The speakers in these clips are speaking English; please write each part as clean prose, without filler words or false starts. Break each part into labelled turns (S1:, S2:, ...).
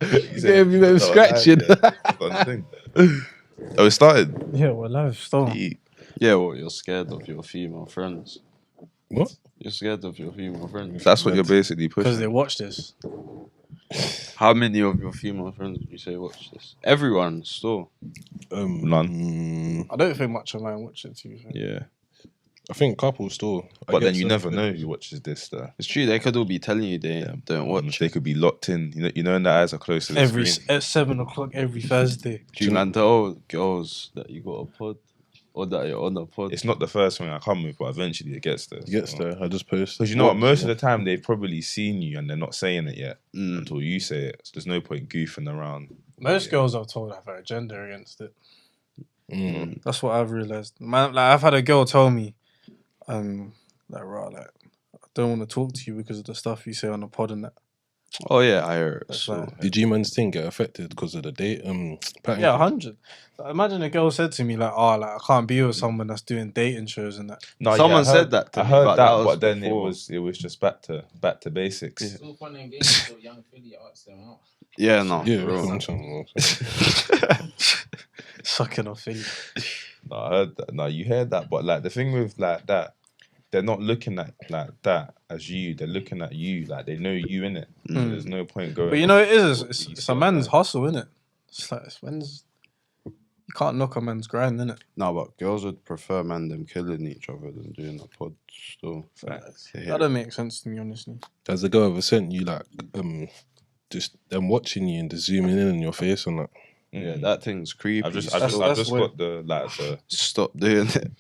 S1: You gave me them scratching.
S2: Oh, it started.
S3: Yeah, we're live still.
S4: Yeah, well, you're scared of your female friends.
S1: What?
S4: You're scared of your female friends.
S2: That's what you're basically pushing.
S3: Because they watch this.
S4: How many of your female friends would you say watch this? Everyone, still.
S2: None.
S3: I don't think much of mine watch it, to be fair.
S2: Yeah.
S1: I think couples still.
S2: But then you never know who watches this, though.
S4: It's true, they could all be telling you they don't watch.
S2: They could be locked in. You know, and their eyes are close to the screen.
S3: At 7 o'clock every Thursday.
S4: Do you man tell girls that you got a pod? Or that you're on a pod?
S2: It's not the first thing I come with, but eventually it gets there.
S1: It gets there. I just post.
S2: Because you know what? Most of the time they've probably seen you and they're not saying it yet until you say it. So there's no point goofing around.
S3: Most girls I've told have an agenda against it. That's what I've realised. Man, like I've had a girl tell me, like, right, like, I don't want to talk to you because of the stuff you say on the pod and that.
S4: Oh yeah, I heard it.
S3: So,
S1: Did G-Man's thing get affected because of the date? Pattern?
S3: yeah, 100. Like, imagine a girl said to me like, "Oh, like I can't be with someone that's doing dating shows and that."
S2: No,
S4: Someone said that to
S2: I
S4: me,
S2: heard
S4: but
S2: that,
S4: that was
S2: but then
S4: before.
S2: it was just back to basics.
S5: It's all fun and games until young Philly asked them out.
S4: Yeah, no.
S1: Yeah,
S4: bro.
S3: Sucking off thing.
S2: No, I heard that. No, you heard that, but like the thing with like that, they're not looking at like that as you. They're looking at you like they know you in it. So there's no point going.
S3: But you know, it's a man's hustle, innit? It's like you can't knock a man's grind, innit?
S4: No, but girls would prefer man them killing each other than doing a pod still.
S2: Facts.
S3: That don't make sense to me, honestly.
S1: Has the girl ever sent you like just them watching you and just zooming in on your face and that?
S4: Yeah, that thing's creepy.
S2: I've just
S3: That's
S2: got the
S4: Stop doing it.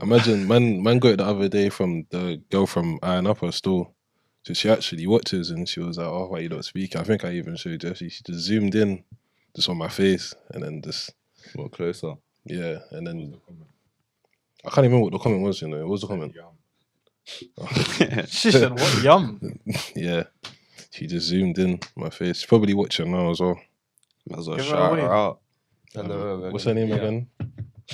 S1: Imagine man got it the other day from the girl from Iron Upper store. So she actually watches and she was like, "Oh, why you not speaking?" I think I even showed you. She just zoomed in just on my face and then just
S2: closer.
S1: yeah, and then I can't even remember what the comment was. You know, what was the comment?
S3: She said, "What yum?"
S1: Yeah, she just zoomed in my face. She's probably watching now as well.
S4: Might as well
S3: Give her
S4: shout
S3: away.
S4: her out.
S1: What's her name again?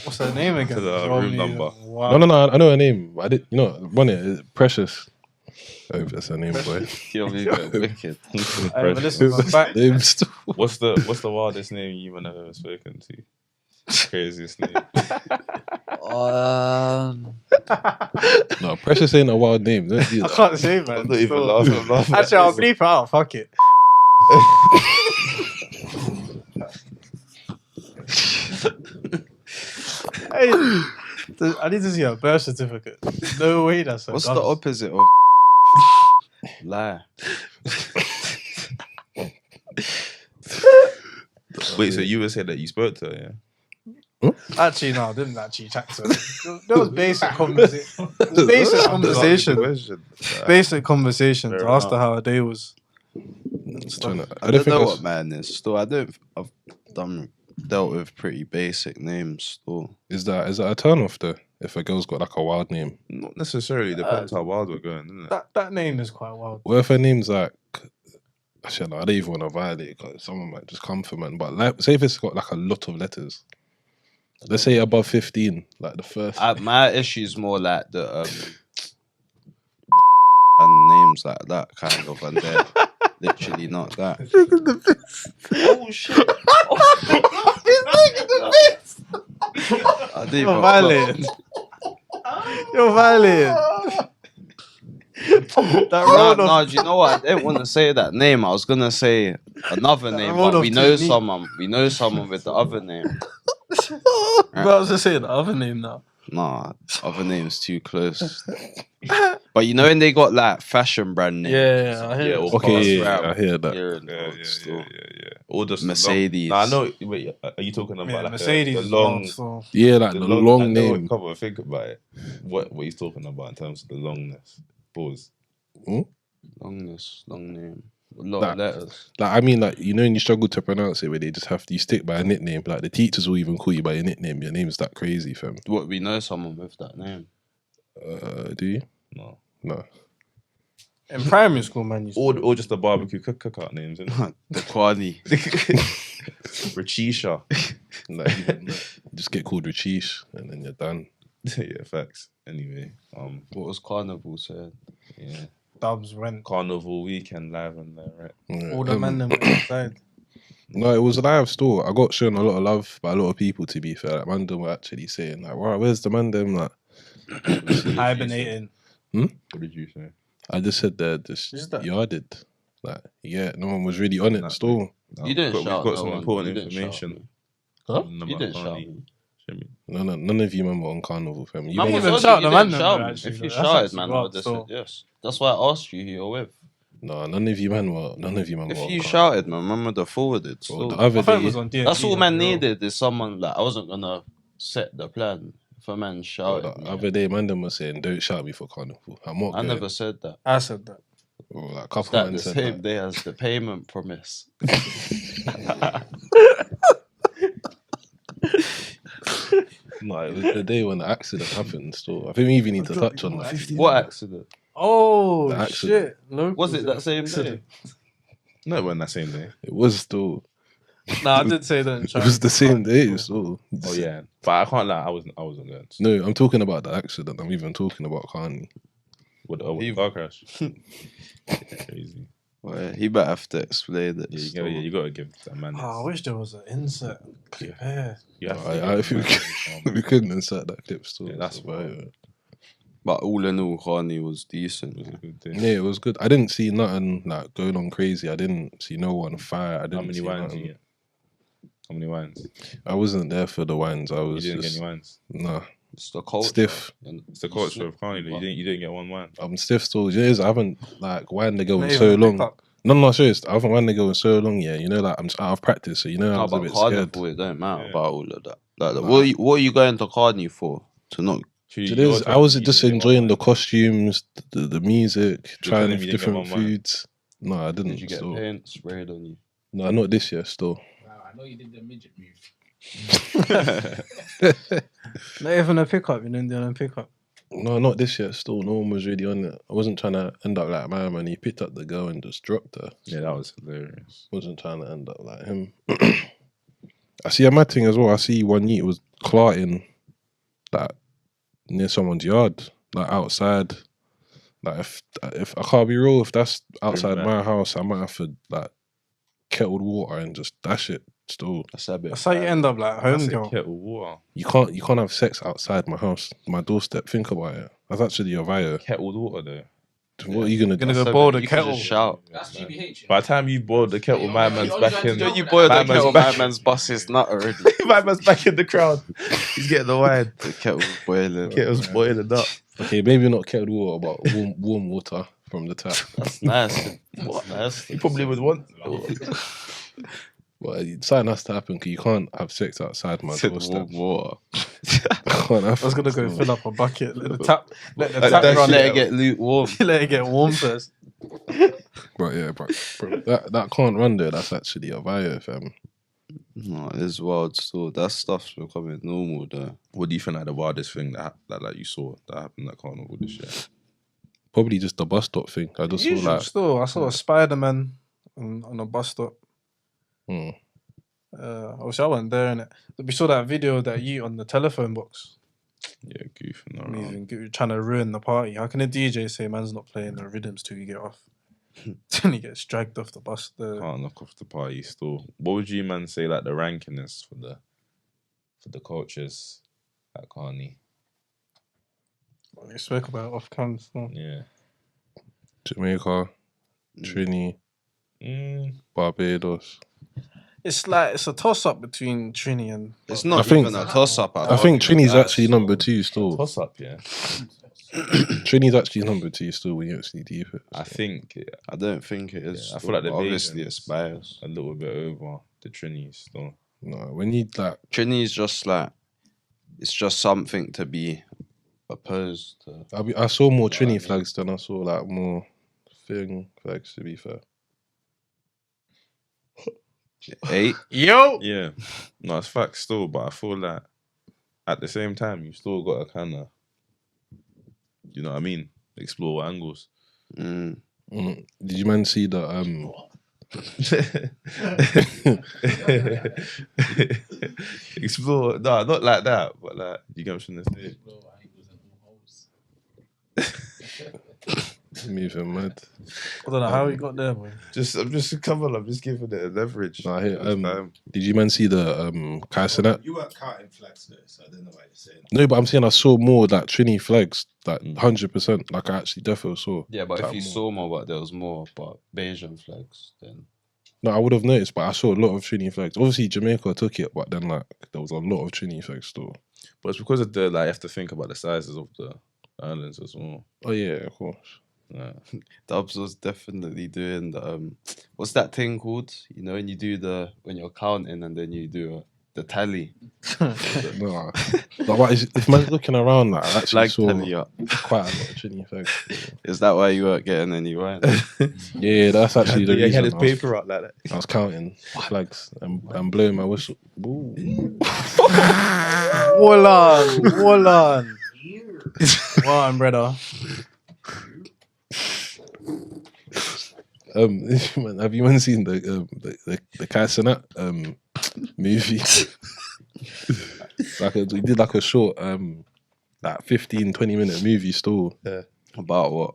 S3: What's her name again?
S2: To the
S3: Show
S2: room
S3: me.
S2: number.
S3: Wow.
S1: No, I know her name. I did, you know, run it. Precious. I hope that's her name, boy.
S4: You're wicked.
S3: Hey, but listen, I'm back.
S2: What's the wildest name you've ever spoken to? Craziest name.
S1: No, Precious ain't a wild name. Don't do
S3: I
S1: that.
S3: can't say, man.
S2: I'm not even
S3: Still.
S2: laughing.
S3: Actually, I'll bleep it out. Fuck it. Hey, I need to see a birth certificate. No way, that's a
S4: What's
S3: gun.
S4: the opposite of lie?
S2: Wait, so you would say that you spoke to her, yeah?
S3: Actually, no, I didn't actually chat to her. There was basic conversation. Basic conversations. I asked her how her day was.
S4: I don't know what man is. Still, I've dealt with pretty basic names. Still,
S1: Is that a turn off though? If a girl's got like a wild name,
S2: Not necessarily. Depends how wild we're going, doesn't it?
S3: That name is quite wild.
S1: what if her name's like? Actually, no, I don't even want to violate because someone might just come for man. But like, say if it's got like a lot of letters, let's say above 15, like the first.
S4: my issue is more like the and names like that kind of, and they're literally not that. Oh shit!
S3: You're violating. You're violating.
S4: No, do you know what? I didn't want to say that name. I was gonna say another name, but we know someone. We know someone with the other name.
S3: But I was just saying the other name now.
S4: Nah, other name's too close. But you know when they got like fashion brand names.
S3: Yeah, I hear it.
S1: Okay, yeah, I hear that.
S2: Yeah. Or just
S4: Mercedes.
S2: I know. Wait, are you talking about like
S3: Mercedes.
S2: the long?
S1: Yeah, like the long
S2: I know
S1: name.
S2: Come on, think about it. What he's talking about in terms of the longness. Pause.
S4: Longness, long name. A lot of letters.
S1: Like I mean, like you know, when you struggle to pronounce it, where they just have you stick by a nickname. Like the teachers will even call you by your nickname. Your name's that crazy, fam.
S4: What, we know someone with that name?
S1: Do you?
S2: No.
S3: In primary school, man,
S2: Or just the barbecue cookout names, innit?
S4: The Carni.
S2: Ceechyna.
S1: Like, you just get called Richish, and then you're done.
S2: Yeah, facts. Anyway,
S4: What was Carnival said?
S2: yeah.
S3: Dubs went.
S2: Carnival weekend live on there, right?
S1: Yeah.
S3: All the men them went inside.
S1: No, it was a live store. I got shown a lot of love by a lot of people, to be fair. Like, man, them were actually saying, like, right, where's the man, them? Like,
S3: Hibernating.
S2: What did you say?
S1: I just said they're just
S3: Is that-
S1: yarded. Like, yeah, no one was really on it still.
S6: You didn't
S2: We've
S6: shout.
S2: got
S6: no
S2: some
S6: one.
S2: important
S6: You didn't shout
S2: information.
S6: me.
S3: Huh?
S6: You didn't shout me.
S1: None of you remember on Carnival, fam. You
S6: Man,
S3: didn't
S1: remember-
S3: even shout the man
S6: didn't
S3: number,
S6: shout me.
S3: actually,
S6: If you
S3: though. That's
S6: shouted,
S3: actually
S6: man, I
S3: wild,
S6: would have
S3: so-
S6: said yes. That's why I asked you who you're with.
S1: No, none of you man were on
S6: If you
S1: Carnival.
S6: shouted, man, remember the forwarded.
S1: Bro, the
S6: So
S1: other
S3: I thought it
S1: day,
S3: was on DFE.
S6: that's all man
S3: bro.
S6: needed is someone like I wasn't gonna set the plan. If a man
S1: bro,
S6: shouted,
S1: the
S6: me,
S1: other day, man, them was saying, "Don't shout me for Carnival." I'm not
S6: I
S1: going.
S6: never said that.
S3: I said that.
S1: Bro, like, a
S6: Is
S1: couple
S6: that
S1: man
S6: the
S1: said
S6: same
S1: that.
S6: day as the payment promise?
S1: No, it was the day when the accident happened. Still, I think we even need to touch on that.
S6: What accident?
S3: Oh,
S1: The
S3: shit.
S6: Was it that same day?
S2: No, it wasn't that same day.
S1: It was still.
S3: Nah, I did say that.
S1: It was the same day. So.
S2: Oh yeah, but I can't lie. I wasn't going.
S1: No, I'm talking about the accident. I'm even talking about Carni.
S2: With the car crash. Crazy.
S4: Well, he better have to explain it.
S2: Yeah, you gotta give that man.
S3: Oh, I wish there was an insert clip here.
S2: Yeah,
S1: I think we couldn't insert that clip still.
S2: Yeah, that's
S1: about
S2: fine.
S1: it.
S4: But all in all, Carni was decent.
S2: It was a good day.
S1: Yeah, it was good. I didn't see nothing like going on crazy. I didn't see no one fire. I didn't
S2: How many
S1: see
S2: wines
S1: nothing.
S2: you get? How many wines?
S1: I wasn't there for the wines. I
S2: You
S1: was
S2: didn't
S1: just
S2: get any wines.
S1: nah.
S6: It's the culture.
S1: Stiff.
S6: And
S2: It's the culture of Carni. You didn't get one wine.
S1: I'm stiff still. It is. I haven't like wined the girl in
S3: Not
S1: so
S3: even
S1: long.
S3: picked up.
S1: No, serious. I haven't wined the girl in so long. Yeah, you know, like I'm just out of practice, so you know I
S6: No,
S1: was a
S6: but
S1: bit scared.
S6: Carnival, it don't matter
S2: Yeah.
S6: about all of that. Like,
S1: Nah.
S6: what are you going to Carni for? To not
S1: So it is, I was just enjoying the costumes, the music,
S2: You're
S1: trying
S2: telling me you didn't get
S1: different
S2: one wine?
S1: foods. No, I didn't.
S6: did you get
S1: still.
S6: paint sprayed on you?
S1: No, not this year. Still.
S5: Wow, I know you did the midget move.
S3: Not even a pickup. You didn't do a pickup.
S1: No, not this year. Still, no one was really on it. I wasn't trying to end up like my man. He picked up the girl and just dropped her.
S2: Yeah, that was hilarious.
S1: Wasn't trying to end up like him. I see a mad thing as well. I see one yeet was clarting like near someone's yard, like outside. Like if I can't be real, if that's outside
S2: Bring
S1: my house, I might have to like kettled water and just dash it. Still,
S6: That's a bit.
S3: That's how you end up like home
S2: That's a
S3: girl.
S2: kettle of water.
S1: you can't have sex outside my house, my doorstep. Think about it. That's actually a via.
S2: Kettle of water though.
S1: What are you gonna
S3: Gonna
S1: do?
S3: go boil the
S6: You can
S3: kettle.
S6: just shout.
S5: That's GBH.
S2: By the time you boiled the kettle, my man's back in.
S6: Don't you boil
S2: my
S6: the
S2: man's
S6: kettle?
S2: back-
S6: My man's bus is not already.
S2: My man's back in the crowd. He's getting the wine.
S6: The kettle's boiling.
S2: Kettle's boiling up.
S1: Okay, maybe not kettled water, but warm water from the tap.
S6: That's nice. That's nice.
S2: He probably would want.
S1: But something has to happen because you can't have sex outside my
S6: Said
S1: doorstep.
S6: warm water.
S1: Can't have
S3: I was gonna go
S1: sex.
S3: fill up a bucket. Let the tap
S2: that
S3: run.
S6: Let it get lukewarm.
S3: Let it get warm first.
S1: But yeah, bro, that can't run there. That's actually a via, fam.
S4: No, it's wild still. That stuff's becoming normal though.
S2: What do you think like the wildest thing that you saw that happened at Carnival this year?
S1: Probably just the bus stop thing. I just
S3: Usual
S1: saw like,
S3: still, I saw a Spider-Man on a bus stop.
S1: hmm.
S3: Obviously, I wasn't there in it. We saw that video that you on the telephone box.
S2: Yeah, goofing
S3: I
S2: around.
S3: mean, trying to ruin the party. How can a DJ say man's not playing the rhythms till you get off? Then he gets dragged off the bus.
S2: Can't knock off the party still. What would you man say like the ranking is for the cultures at Carni?
S3: We spoke about it off cam. So.
S2: Yeah.
S1: Jamaica, Trini, Barbados.
S3: It's a toss up between Trini and.
S4: It's not
S1: I think-
S4: even a toss up.
S1: I think Trini's actually number 2 still.
S2: Toss up, yeah.
S1: Trini's actually number 2 still when you actually deep it.
S2: I think
S4: I don't think it is.
S2: Yeah, I feel like the
S4: obviously
S2: Bajans-
S4: it's biased.
S2: a little bit over the Trini still.
S1: No, when you like,
S4: Trini's just like it's just something to be opposed to.
S1: I saw more Trini flags than I saw like more thing flags. To be fair,
S4: 8.
S3: Yo!
S2: Yeah. No, it's facts still, but I feel like at the same time you still gotta kinda, you know what I mean? Explore angles.
S4: Mm.
S1: did you man see the
S2: Explore, no, not like that, but like you get what I'm trying to say.
S5: Bro, I ain't losing all hoes.
S1: Moving mad.
S3: I don't know how he got there, boy.
S2: I'm just giving it a leverage.
S1: Nah, here, did you man see the Kai
S7: You weren't counting flags though, so I don't know what you're saying.
S1: No, but I'm saying I saw more like Trini flags, like 100%. Like I actually definitely saw.
S6: Yeah, but
S1: like,
S6: if you saw more, but there was more, but Bayesian flags, then
S1: No, I would have noticed, but I saw a lot of Trini flags. Obviously, Jamaica took it, but then like there was a lot of Trini flags still.
S2: But it's because of the like you have to think about the sizes of the islands as well.
S1: Oh yeah, of course.
S2: Yeah.
S4: Dubs was definitely doing the what's that thing called? You know, when you do when you're counting and then you do the tally.
S1: No, but if man's looking around, like, I actually saw
S4: tally up.
S1: quite a lot of Trini flags.
S4: Is that why you weren't getting any wine?
S1: Yeah, that's actually the reason.
S2: He had his paper out like that.
S1: I was counting flags and blowing my whistle. Ooh.
S3: Hold on. Well, I'm brother.
S1: Man, have you seen the Kai Cenat movie? We did like a short like 15-20 minute movie still.
S2: Yeah.
S4: About what?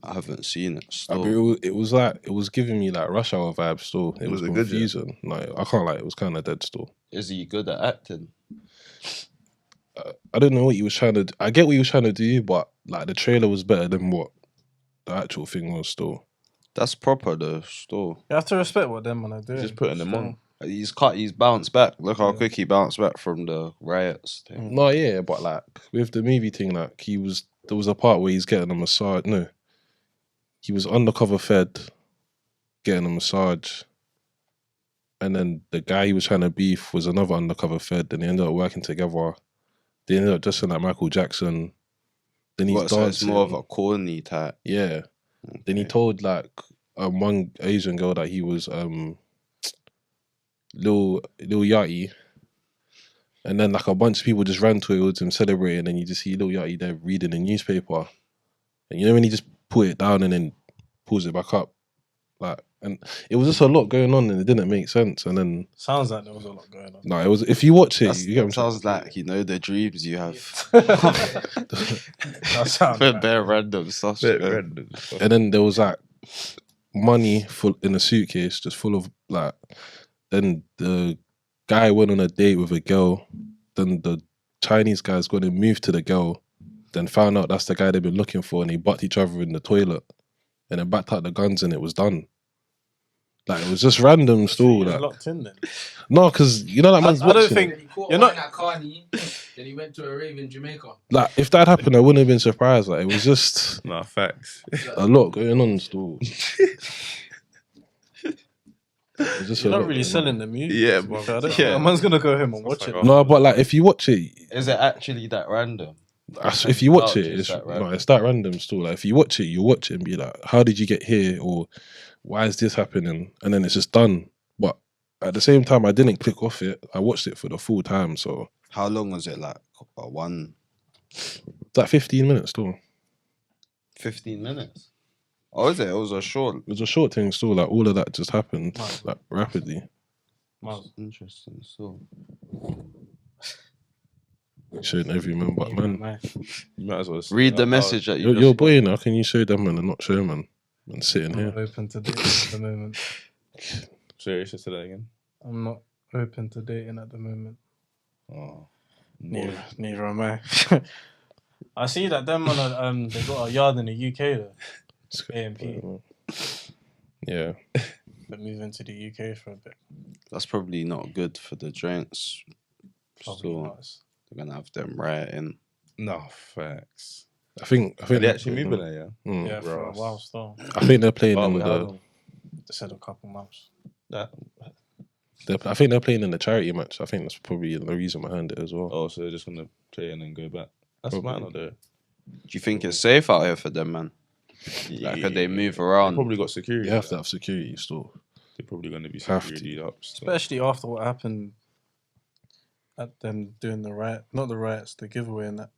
S4: I haven't seen it.
S1: I
S4: Still.
S1: mean, it was giving me like Rush Hour vibes still. It was
S2: it good,
S1: confusing. Like I can't lie, it was kind of dead still.
S6: is he good at acting?
S1: I don't know what he was trying to. I get what he was trying to do, but like the trailer was better than what the actual thing was still.
S4: That's proper though. Still,
S3: You have to respect what them man are doing.
S2: Just putting them on.
S4: he's bounced back. Look how quick he bounced back from the riots thing.
S1: No, yeah, but like with the movie thing, like there was a part where he's getting a massage. No, he was undercover fed, getting a massage, and then the guy he was trying to beef was another undercover fed. And they ended up working together. They ended up dressing like Michael Jackson. Then he's
S4: So it's
S1: dancing.
S4: more of a corny type.
S1: Yeah. Then he told like one Asian girl that he was Lil Yachty, and then like a bunch of people just ran towards him celebrating, and you just see Lil Yachty there reading the newspaper, and you know when he just put it down and then pulls it back up, like, and it was just a lot going on and it didn't make sense. And then
S3: Sounds like there was a lot going on.
S1: no, it was, if you watch it, you get what I'm saying?
S4: Sounds like the dreams you have.
S3: That sounds right.
S4: Bare random stuff.
S1: And then there was like money in a suitcase just full of like. Then the guy went on a date with a girl. Then the Chinese guy's gone and moved to the girl. Then found out that's the guy they've been looking for, and they butt each other in the toilet. And then backed out the guns, and it was done. Like it was just random still.
S3: He was
S1: Like,
S3: locked in then.
S1: no, because you know that man's
S3: I don't
S1: watching.
S3: think
S5: He caught
S3: you're
S5: one
S3: not.
S5: at Carni, then he went to a rave in Jamaica.
S1: Like if that happened, I wouldn't have been surprised. Like it was just
S2: Nah, facts.
S1: a lot going on still. It was just
S3: You're
S1: a
S3: not
S1: lot
S3: really
S1: going
S3: selling
S1: on.
S3: the movie.
S2: Yeah,
S3: to be fair. I don't
S2: yeah.
S3: think a man's gonna go home and watch it.
S1: No, but like if you watch it,
S6: Is it actually that random?
S1: if you watch
S6: Oh,
S1: it,
S6: it's
S1: it's
S6: that
S1: no,
S6: random.
S1: it's that random still. Like if you watch it, you watch it and be like, how did you get here, or why is this happening? And then it's just done. But at the same time, I didn't click off it. I watched it for the full time, so
S4: How long was it? Like one?
S1: it's like 15 minutes still.
S6: 15 minutes.
S4: Oh, is it? It was a short.
S1: It was a short thing still. Like all of that just happened like rapidly.
S6: Interesting. So
S1: Showing every man, but man,
S2: You might as well
S4: Read the message that you.
S1: you're boy, how can you show them man and not show man and sitting
S3: I'm
S1: here?
S3: not open to dating at the moment.
S2: Sorry, just say that again.
S3: I'm not open to dating at the moment.
S2: Oh,
S3: Neither am I. I see that them man, they got a yard in the UK though. AMP.
S1: Yeah.
S3: They're moving to the UK for a bit.
S4: That's probably not good for the joints.
S3: Probably
S4: So
S3: not.
S4: they're gonna have them rioting.
S2: no, facts.
S1: I think
S2: Are they actually moving there, yeah?
S1: Mm.
S3: Yeah, for a
S2: Ross.
S3: while still.
S1: I think they're playing
S2: Oh,
S1: in
S2: wait, how
S1: the.
S2: long?
S3: They said a couple months.
S2: That,
S1: I think they're playing in the charity match. I think that's probably the reason behind it as well.
S2: oh, so they're just gonna play and then go back. That's
S1: Probably.
S2: mine, not there.
S4: Do you think it's safe out here for them, man? Like, could they move around?
S2: Probably got security.
S1: You have to have security still.
S2: They're probably going to be
S1: Have to.
S2: security up. So.
S3: Especially after what happened at them doing the riot, not the riots, the giveaway and that.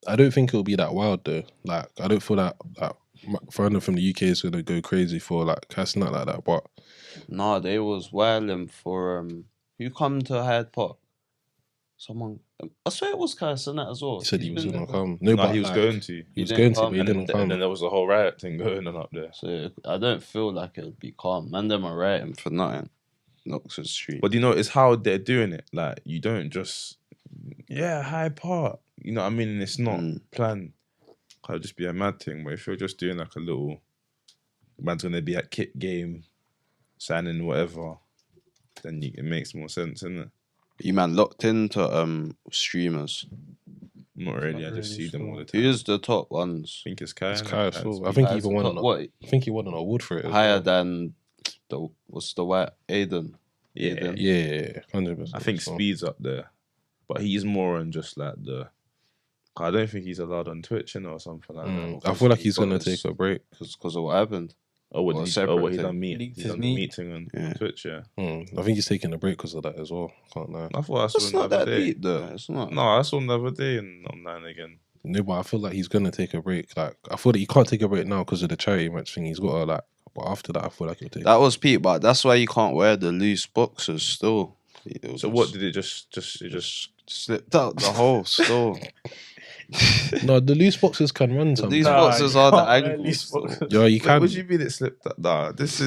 S1: I don't think it'll be that wild though. Like I don't feel that foreigner from the UK is gonna go crazy for like casting out like that. But
S6: no, they was wilding for who come to Hyde Park? Someone, I swear it was Kai Cenat as well.
S1: He said he
S6: He's
S1: was
S6: been
S1: gonna
S6: there.
S1: come. No,
S2: No,
S1: but
S2: he was
S1: like,
S2: going to.
S1: He was
S6: didn't
S1: going to,
S6: come,
S1: but he
S2: And
S1: didn't
S2: then,
S1: come.
S2: and then there was a whole riot thing going on up there.
S6: So I don't feel like it would be calm. Man, them are rioting
S4: For nothing. Oxford Street.
S2: But you know, it's how they're doing it. Like, you don't just, Hyde Park. You know what I mean? And it's not planned. Can't just be a mad thing. But if you're just doing like a little, man's gonna be at kit game, signing whatever, then it makes more sense, isn't it?
S4: You man locked into streamers.
S2: Not really.
S3: Not
S2: I just
S3: really
S2: see them all the
S3: sure.
S2: time.
S4: Who's the top ones?
S2: I think it's Kai.
S1: It's
S2: innit?
S1: Kai
S2: Kai's
S1: still.
S2: big.
S1: I think he
S6: Kai's
S1: even
S6: the
S1: won
S6: top- what?
S1: I think he won an award for it. as
S4: Higher
S1: well.
S4: than what's the white Aiden?
S2: Yeah,
S4: Aiden.
S1: Yeah, 100%.
S2: I think
S1: So,
S2: Speed's up there, but he's more on just like the. I don't think he's allowed on Twitch, or something like that.
S1: I feel like he's gonna take a break.
S4: Because of what happened.
S2: Or what
S4: Or a
S2: he
S4: separate
S2: done
S4: thing.
S2: meet.
S3: Leaked
S2: He's
S3: his
S2: done the
S3: meet.
S2: meeting on
S4: Yeah.
S2: Twitch. Yeah,
S1: I think he's taking a break because of that as well. Can't lie.
S2: I thought I saw
S4: It's
S2: him
S4: not
S2: the other
S4: that
S2: day.
S4: deep though. It's not.
S2: No, I saw him the other day and online again.
S1: No, but I feel like he's gonna take a break. Like I feel that he can't take a break now because of the charity match thing. He's got to like. But after that, I feel like he'll take.
S4: That was Pete, but that's why you can't wear the loose boxers still.
S2: So what did it just
S4: slipped out the hole still?
S1: No, the loose boxes can run
S4: These
S1: sometimes.
S4: boxers
S3: you
S4: are the
S3: can't wear
S4: ankles.
S3: loose
S4: still.
S3: boxers.
S1: Yeah, you
S2: What
S1: can.
S2: do you mean it slipped? Nah, this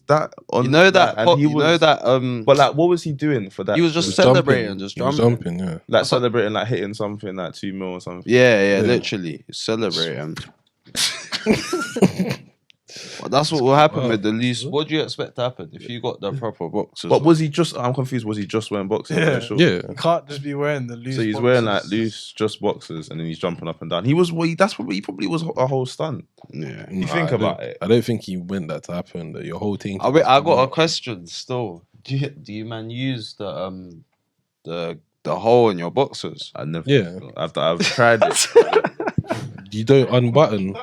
S2: that on.
S4: You know that?
S2: like, and he
S4: you know
S2: was-
S4: that?
S2: But like, what was he doing for that?
S4: He was just
S1: He was
S4: celebrating,
S1: jumping.
S4: just
S1: He was
S4: jumping.
S1: jumping, yeah.
S2: like celebrating, like hitting something like 2 mil or something.
S4: Yeah,
S1: Yeah.
S4: literally celebrating. Well, that's what will happen with the loose.
S6: What do you expect to happen if you got the
S4: Proper boxers.
S2: But was he just? I'm confused. Was he just wearing boxers?
S3: Yeah.
S2: Sure.
S1: Yeah.
S3: You can't just be wearing the loose.
S2: So he's wearing like
S3: boxers.
S2: loose, just boxers, and then he's jumping up and down. He was. Well, he probably was a whole stunt.
S4: Yeah.
S2: You think about it.
S1: I don't think he meant that to happen. That your whole thing.
S4: I got a question still.
S6: do you man use the
S4: The hole in your boxers.
S2: I never.
S1: Yeah.
S2: I've tried it.
S1: You don't unbutton.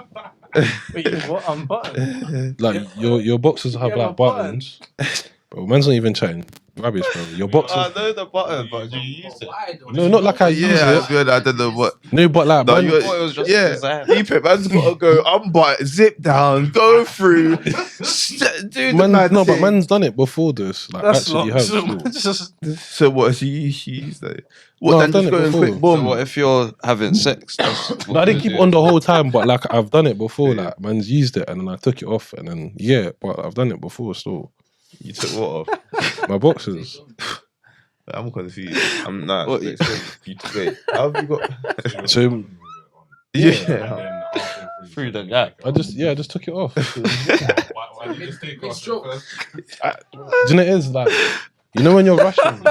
S3: Wait, what? Unbutton?
S1: Like your boxers have
S3: Yeah,
S1: like
S3: but button.
S1: buttons. Bro, man's not even chatting rubbish, bro. Your boxers.
S4: know the button, but you use it.
S5: Why though?
S1: No, not like I use it.
S2: I don't know what.
S1: No, but like,
S2: No,
S1: man,
S2: you-
S4: thought it was just
S2: yeah,
S4: design.
S2: keep it. Man's got to go unbutton, zip down, go through. Do the
S1: man,
S2: mad
S1: no, but
S2: thing.
S1: man's done it before this. Like,
S3: That's
S1: actually
S3: not.
S1: has.
S3: Just
S2: So what? She used that. What?
S1: No,
S2: then
S1: I've done
S2: just
S1: it
S2: go and
S1: before.
S2: quick boom.
S4: So what if you're having sex? That's
S1: No, I didn't keep it on the whole time, but like I've done it before. Like man's used it and then I took it off and then but I've done it before still.
S2: You took what off?
S1: My boxers.
S2: I'm confused. I'm not.
S4: What?
S2: Wait, how have you got?
S1: So
S2: Yeah.
S6: through the gap?
S1: I just took it off. Do
S7: Why did you just take off?
S5: Mid-stroke.
S1: you know what it is like? You know when you're rushing,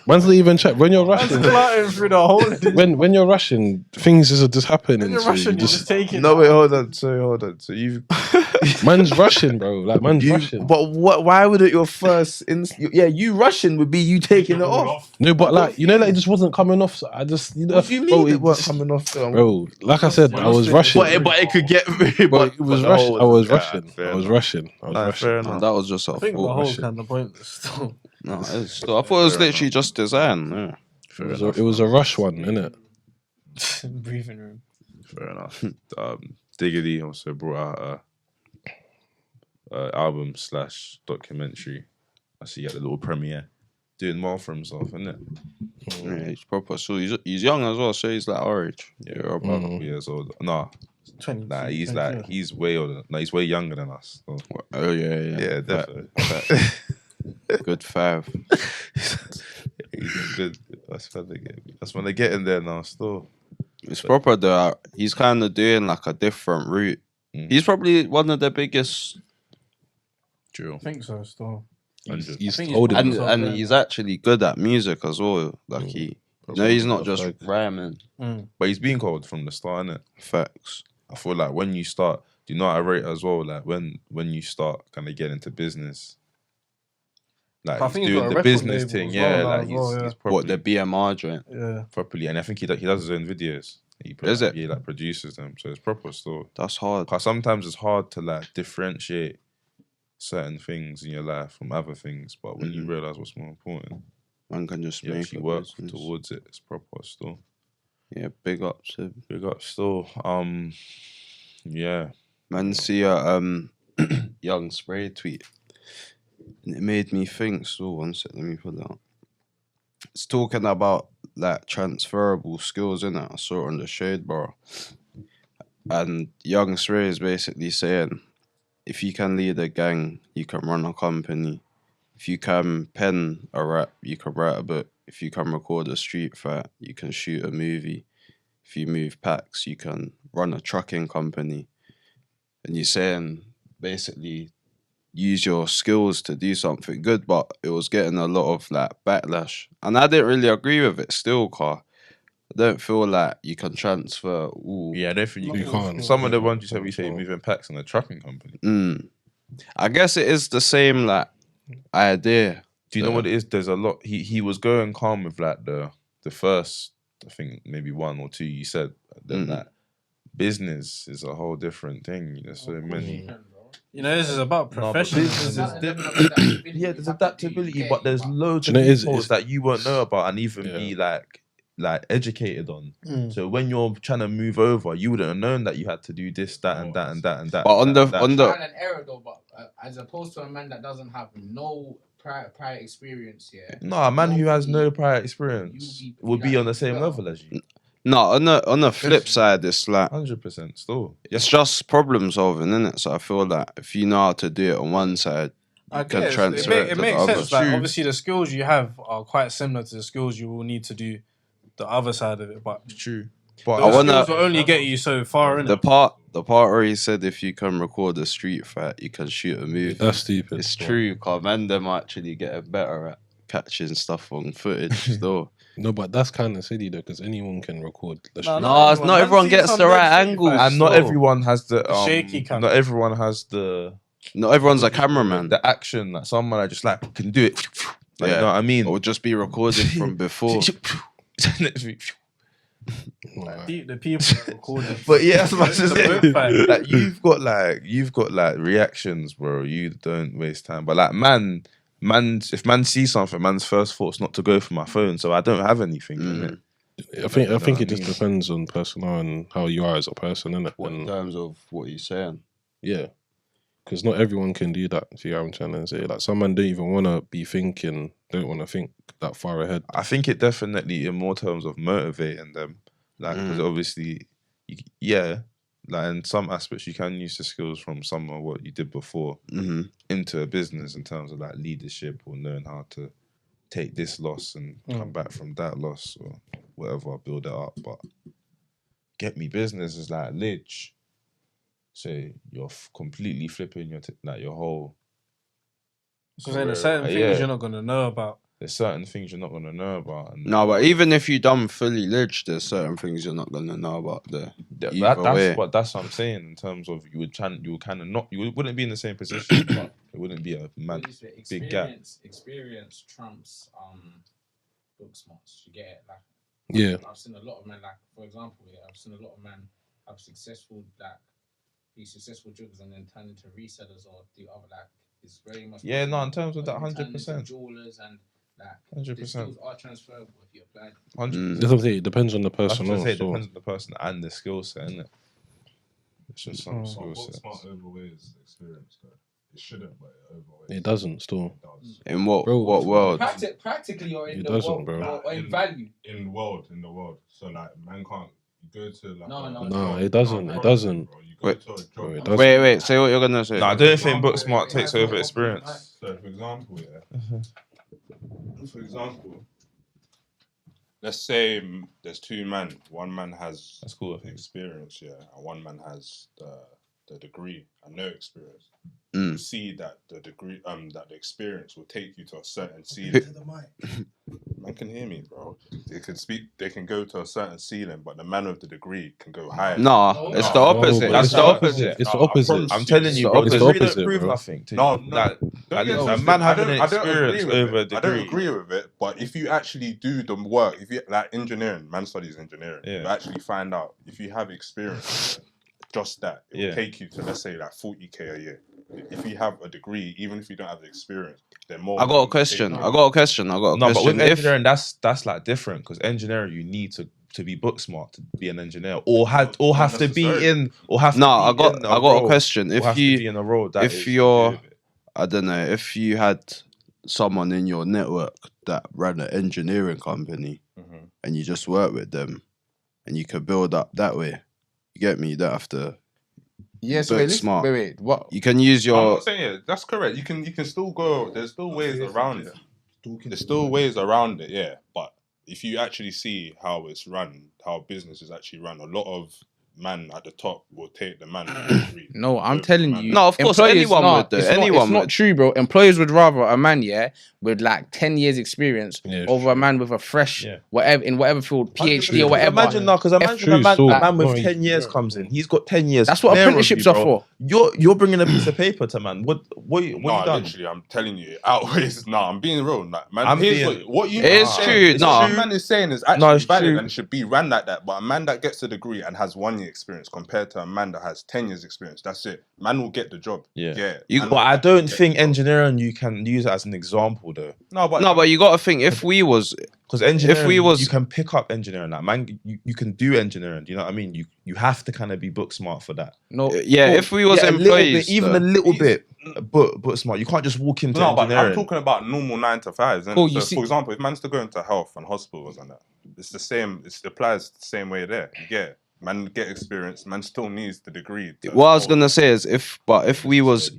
S1: man's not even check. When you're rushing,
S3: clotting through the hole.
S1: when you're rushing, things just happening.
S3: When you're
S1: to you.
S3: rushing,
S1: You
S3: you just take it.
S2: No, wait, hold on. So you've.
S1: man's rushing, bro. Like man's rushing.
S2: But what? Why would it your first? You rushing would be you taking it off.
S1: No, but like like it just wasn't coming off. So I just
S2: What do you mean
S1: bro,
S2: it wasn't
S1: just-
S2: coming off?
S1: Bro, like I said, I was rushing.
S2: But it could get.
S1: But it was rushing. I was rushing. I was rushing.
S2: Fair
S4: Man,
S2: enough.
S4: that was just a
S3: I think the
S4: thought.
S3: whole
S1: shit.
S3: kind of pointless. Still.
S4: No, it's still, I thought it was literally just design. Yeah.
S1: It was a rush one, innit?
S3: Breathing room.
S2: Fair enough. Digga D also brought out a album / documentary. I see he had a little premiere. Doing more for himself, isn't it?
S4: Yeah, he's proper. So he's young as well. So he's like our age. Yeah,
S2: About a couple years old. No,
S3: 20.
S2: nah, he's way older. No, he's way younger than us. So.
S4: Oh yeah.
S2: Yeah, definitely.
S4: Good 5.
S2: He's good. That's when they get in there now. Still,
S4: It's proper though. He's kind of doing like a different route. He's probably one of the biggest,
S2: true.
S3: I think so. Still.
S1: He's
S3: I think he's
S1: older than
S3: probably-
S4: and
S3: Yeah.
S4: he's actually good at music as well. Like he's not just
S6: Rhyming.
S2: But he's been cold from the start, innit?
S4: facts.
S2: I feel like when you start, do you know what I rate as well? Like when you start kind of getting into business, like
S3: I
S2: he's
S3: think he's
S2: doing
S3: got a
S2: the
S3: record
S2: business
S3: label
S2: thing,
S3: as
S2: yeah.
S3: well now
S2: Like
S3: as well, yeah.
S2: he's properly,
S4: What the BMR joint?
S3: Yeah.
S2: properly, and I think he does his own videos.
S4: Is it?
S2: He like produces them, so it's proper still.
S4: That's hard.
S2: Cause sometimes it's hard to like differentiate certain things in your life from other things, but when you realize what's more important,
S4: Man can just
S2: you
S4: make
S2: actually
S4: a
S2: work
S4: business.
S2: towards it. It's proper still.
S4: Yeah, big ups.
S2: Big up still. Yeah.
S4: Man, see a young spray tweet, and it made me think. So one sec, let me put that. it's talking about like transferable skills, innit? I saw it on the Shade Bar. And Young Sway is basically saying, if you can lead a gang, you can run a company. If you can pen a rap, you can write a book. If you can record a street fight, you can shoot a movie. If you move packs, you can run a trucking company. And you're saying, basically, use your skills to do something good, but it was getting a lot of like backlash. And I didn't really agree with it still, car. I don't feel like you can transfer. Ooh.
S2: Yeah, I don't think you
S1: You can't.
S2: Some of the ones you said, we say moving packs in a trucking company.
S4: I guess it is the same like idea.
S2: Do you know what it is? There's a lot. He was going calm with like the first, I think maybe 1 or 2 you said. Then that business is a whole different thing. There's so many.
S3: You know, this is about professionalism.
S2: Yeah, there's adaptability, but there's loads of
S1: You know,
S2: loopholes that you won't know about and even be like educated on. So when you're trying to move over, you wouldn't have known that you had to do this, that, and that, and that, and that.
S4: But on the
S5: trial and error though, but as opposed to a man that doesn't have no prior experience,
S2: no, a man who has no prior experience would be on the same level as you.
S4: No, on the flip side, it's like
S2: 100% still.
S4: it's just problem solving, innit? So I feel like if you know how to do it on one side, you can transfer it to the
S3: makes
S4: other.
S3: sense. Like, obviously, the skills you have are quite similar to the skills you will need to do the other side of it. But
S2: true.
S3: But
S2: But
S3: skills will only get you so far,
S4: The
S3: innit?
S4: part where he said if you can record a street fight, you can shoot a movie.
S1: That's stupid.
S4: It's true, cause man, them actually getting better at catching stuff on footage still.
S1: No, but that's kind of silly though, because anyone can record the
S3: No,
S1: street.
S4: No, not everyone gets the right angle.
S2: and not everyone has the
S3: shaky camera.
S2: not everyone has the
S4: Not everyone's a cameraman.
S2: the action that someone I just like can do it. Like,
S4: Yeah.
S2: you know what I mean?
S4: Or just be recorded from before.
S3: The people that recorded.
S2: But yeah, that's what I'm
S3: The
S2: saying.
S3: whip fight.
S2: Like you've got like reactions, bro. You don't waste time. But like if man sees something, man's first thought's not to go for my phone, so I don't have anything in it.
S1: I think it just depends on personnel and how you are as a person, innit?
S4: What, in terms of what you're saying?
S1: Yeah, because not everyone can do that. See what I'm trying to say? Like, some men don't even want to be thinking, don't want to think that far ahead.
S2: I think it definitely in more terms of motivating them, like because obviously, like in some aspects you can use the skills from some of what you did before into a business in terms of like leadership or knowing how to take this loss and come back from that loss or whatever, build it up. But get me business is like lich. So you're completely flipping your whole.
S3: Because there's certain things you're not gonna know about.
S2: There's certain things you're not gonna know about. And
S4: No, but even if you done fully ledge, there's certain things you're not gonna know about there.
S2: that's what I'm saying in terms of you wouldn't be in the same position, but it wouldn't be a big gap.
S5: Experience trumps book smarts. You get it? Like,
S1: Yeah.
S5: I've seen a lot of men, like, for example, I've seen a lot of men have be successful joggers and then turn into resellers or do other, like, it's very much.
S2: Yeah, no, in terms of that, 100%.
S5: Jewelers and like
S2: 100%.
S5: the skills are transferable if you apply.
S2: 100%.
S1: That's what I'm saying. It depends on the
S2: That's
S1: person.
S2: what I say, it
S1: also.
S2: depends on the person and the skill set, innit? It's just some skill
S7: Book
S2: sets.
S7: smart overweighs experience, though. It shouldn't, but it overweighs.
S1: It doesn't still.
S7: It does.
S4: In what
S1: Bro,
S4: world?
S5: Practically or in
S1: It
S5: the
S1: doesn't,
S5: world,
S1: bro.
S5: or in value.
S7: In the world. So like, man can't go to like.
S5: No,
S1: it doesn't. It doesn't.
S7: Bro. You go
S4: Wait.
S7: to a job.
S1: Bro, it doesn't.
S4: Wait. Say what you're gonna say.
S2: No, I don't think book smart takes over experience.
S7: So, for example, let's say there's 2 men. One man has
S2: That's cool, I think.
S7: experience, and one man has the degree and no experience. You see that the degree, that the experience will take you to a certain ceiling. Man can hear me, bro. They can speak. They can go to a certain ceiling, but the man with the degree can go higher.
S4: No, it's the opposite.
S1: No,
S4: It's the opposite.
S1: It's the opposite.
S2: I'm telling you,
S4: the
S2: bro,
S1: opposite,
S2: the degree don't
S1: bro.
S2: prove nothing.
S7: No.
S2: Like,
S7: Don't get
S2: a
S7: twisted.
S2: man having an
S7: I don't agree
S2: experience
S7: with
S2: over a
S7: it. I don't
S2: degree.
S7: agree with it, but if you actually do the work, if you like engineering, man studies engineering,
S2: Yeah.
S7: you actually find out if you have experience, just that it will take you to, let's say, like 40k a year. If you have a degree, even if you don't have the experience, they're more.
S4: I got a question.
S2: No, but with
S4: If
S2: engineering, that's like different because engineering you need to be book smart to be an engineer, or have to be in, or have.
S4: No,
S2: to be
S4: I got a question.
S2: Or have to be in a role that
S4: if
S2: is
S4: you're,
S2: to do with it.
S4: I don't know, if you had someone in your network that ran an engineering company and you just work with them and you can build up that way. You get me? You don't have to.
S8: Yes,
S4: Book
S8: wait,
S4: smart.
S8: wait. What?
S4: You can use
S7: I'm
S4: your.
S7: not saying it. That's correct. You can still go. There's still ways around it. There's still ways around it. Yeah, but if you actually see how it's run, how business is actually run, a lot of man at the top will take the man.
S8: No, I'm telling you.
S4: No, of course, anyone would do.
S8: It's not true, bro. Employers would rather a man, with like 10 years experience over a man with a fresh, whatever field, PhD or whatever.
S2: Imagine now, because imagine a man with 10 years comes in. He's got 10 years.
S8: That's what apprenticeships are for.
S2: You're bringing a piece of paper to man. What you done?
S7: Literally, I'm telling you, it outweighs. I'm being real. Like, man,
S2: what you.
S4: It is true.
S7: What man is saying is actually valid and should be ran like that. But a man that gets a degree and has 1 year experience compared to a man that has 10 years experience, that's it. Man will get the job.
S2: Yeah. But I don't think engineering you can use it as an example though.
S4: No, but you got to think if we was
S2: because engineering, you can pick up engineering. Like man, you can do engineering. Do you know what I mean? You have to kind of be book smart for that.
S4: No, if we was employees,
S2: a little bit, book smart. You can't just walk into engineering.
S7: But I'm talking about normal 9 to 5s.
S8: Cool,
S7: so, for example, if man's to go into health and hospitals and that, it's the same. It applies the same way there. Yeah. Man get experience. Man still needs the degree.
S4: What I was gonna say is, if we was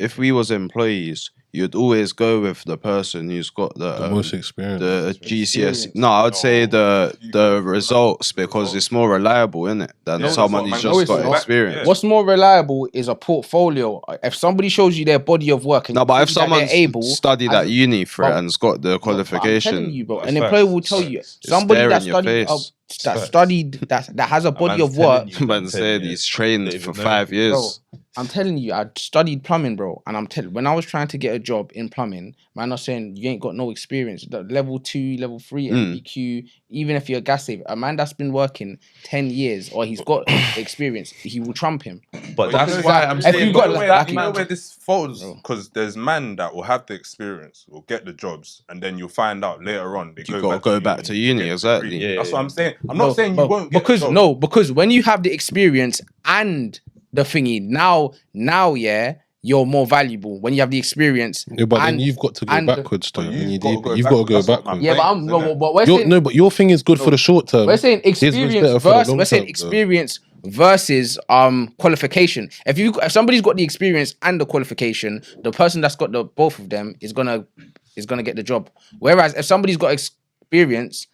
S4: employees, you'd always go with the person who's got the
S1: most experience,
S4: the GCSE. No, I would say the results because it's more reliable, isn't it, than someone who's just got experience.
S8: What's more reliable is a portfolio. If somebody shows you their body of work, and
S4: but if someone's studied at uni for it and's got the qualification,
S8: I'm telling you, bro, an employer will tell you somebody that studied that has a body of work.
S4: Man said he's trained for 5 years.
S8: Bro, I'm telling you, I studied plumbing, bro, and when I was trying to get a job in plumbing, man, I was saying you ain't got no experience. The level 2, level 3, MBQ, even if you're a gas saver, a man that's been working 10 years or he's got experience, he will trump him.
S2: But that's why I'm saying,
S7: you know where this falls, because there's man that will have the experience, will get the jobs, and then you'll find out later on
S4: you got to go back to uni. Exactly.
S7: Yeah, that's what I'm saying. I'm not saying you won't get
S8: because when you have the experience and the thingy, now, you're more valuable when you have the experience.
S1: Yeah, but then you've got to go backwards, though. You've got to go backwards.
S8: Yeah, but we're saying,
S1: but your thing is good for the short term.
S8: We're saying experience versus qualification. If somebody's got the experience and the qualification, the person that's got the both of them is gonna get the job. Whereas if somebody's got experience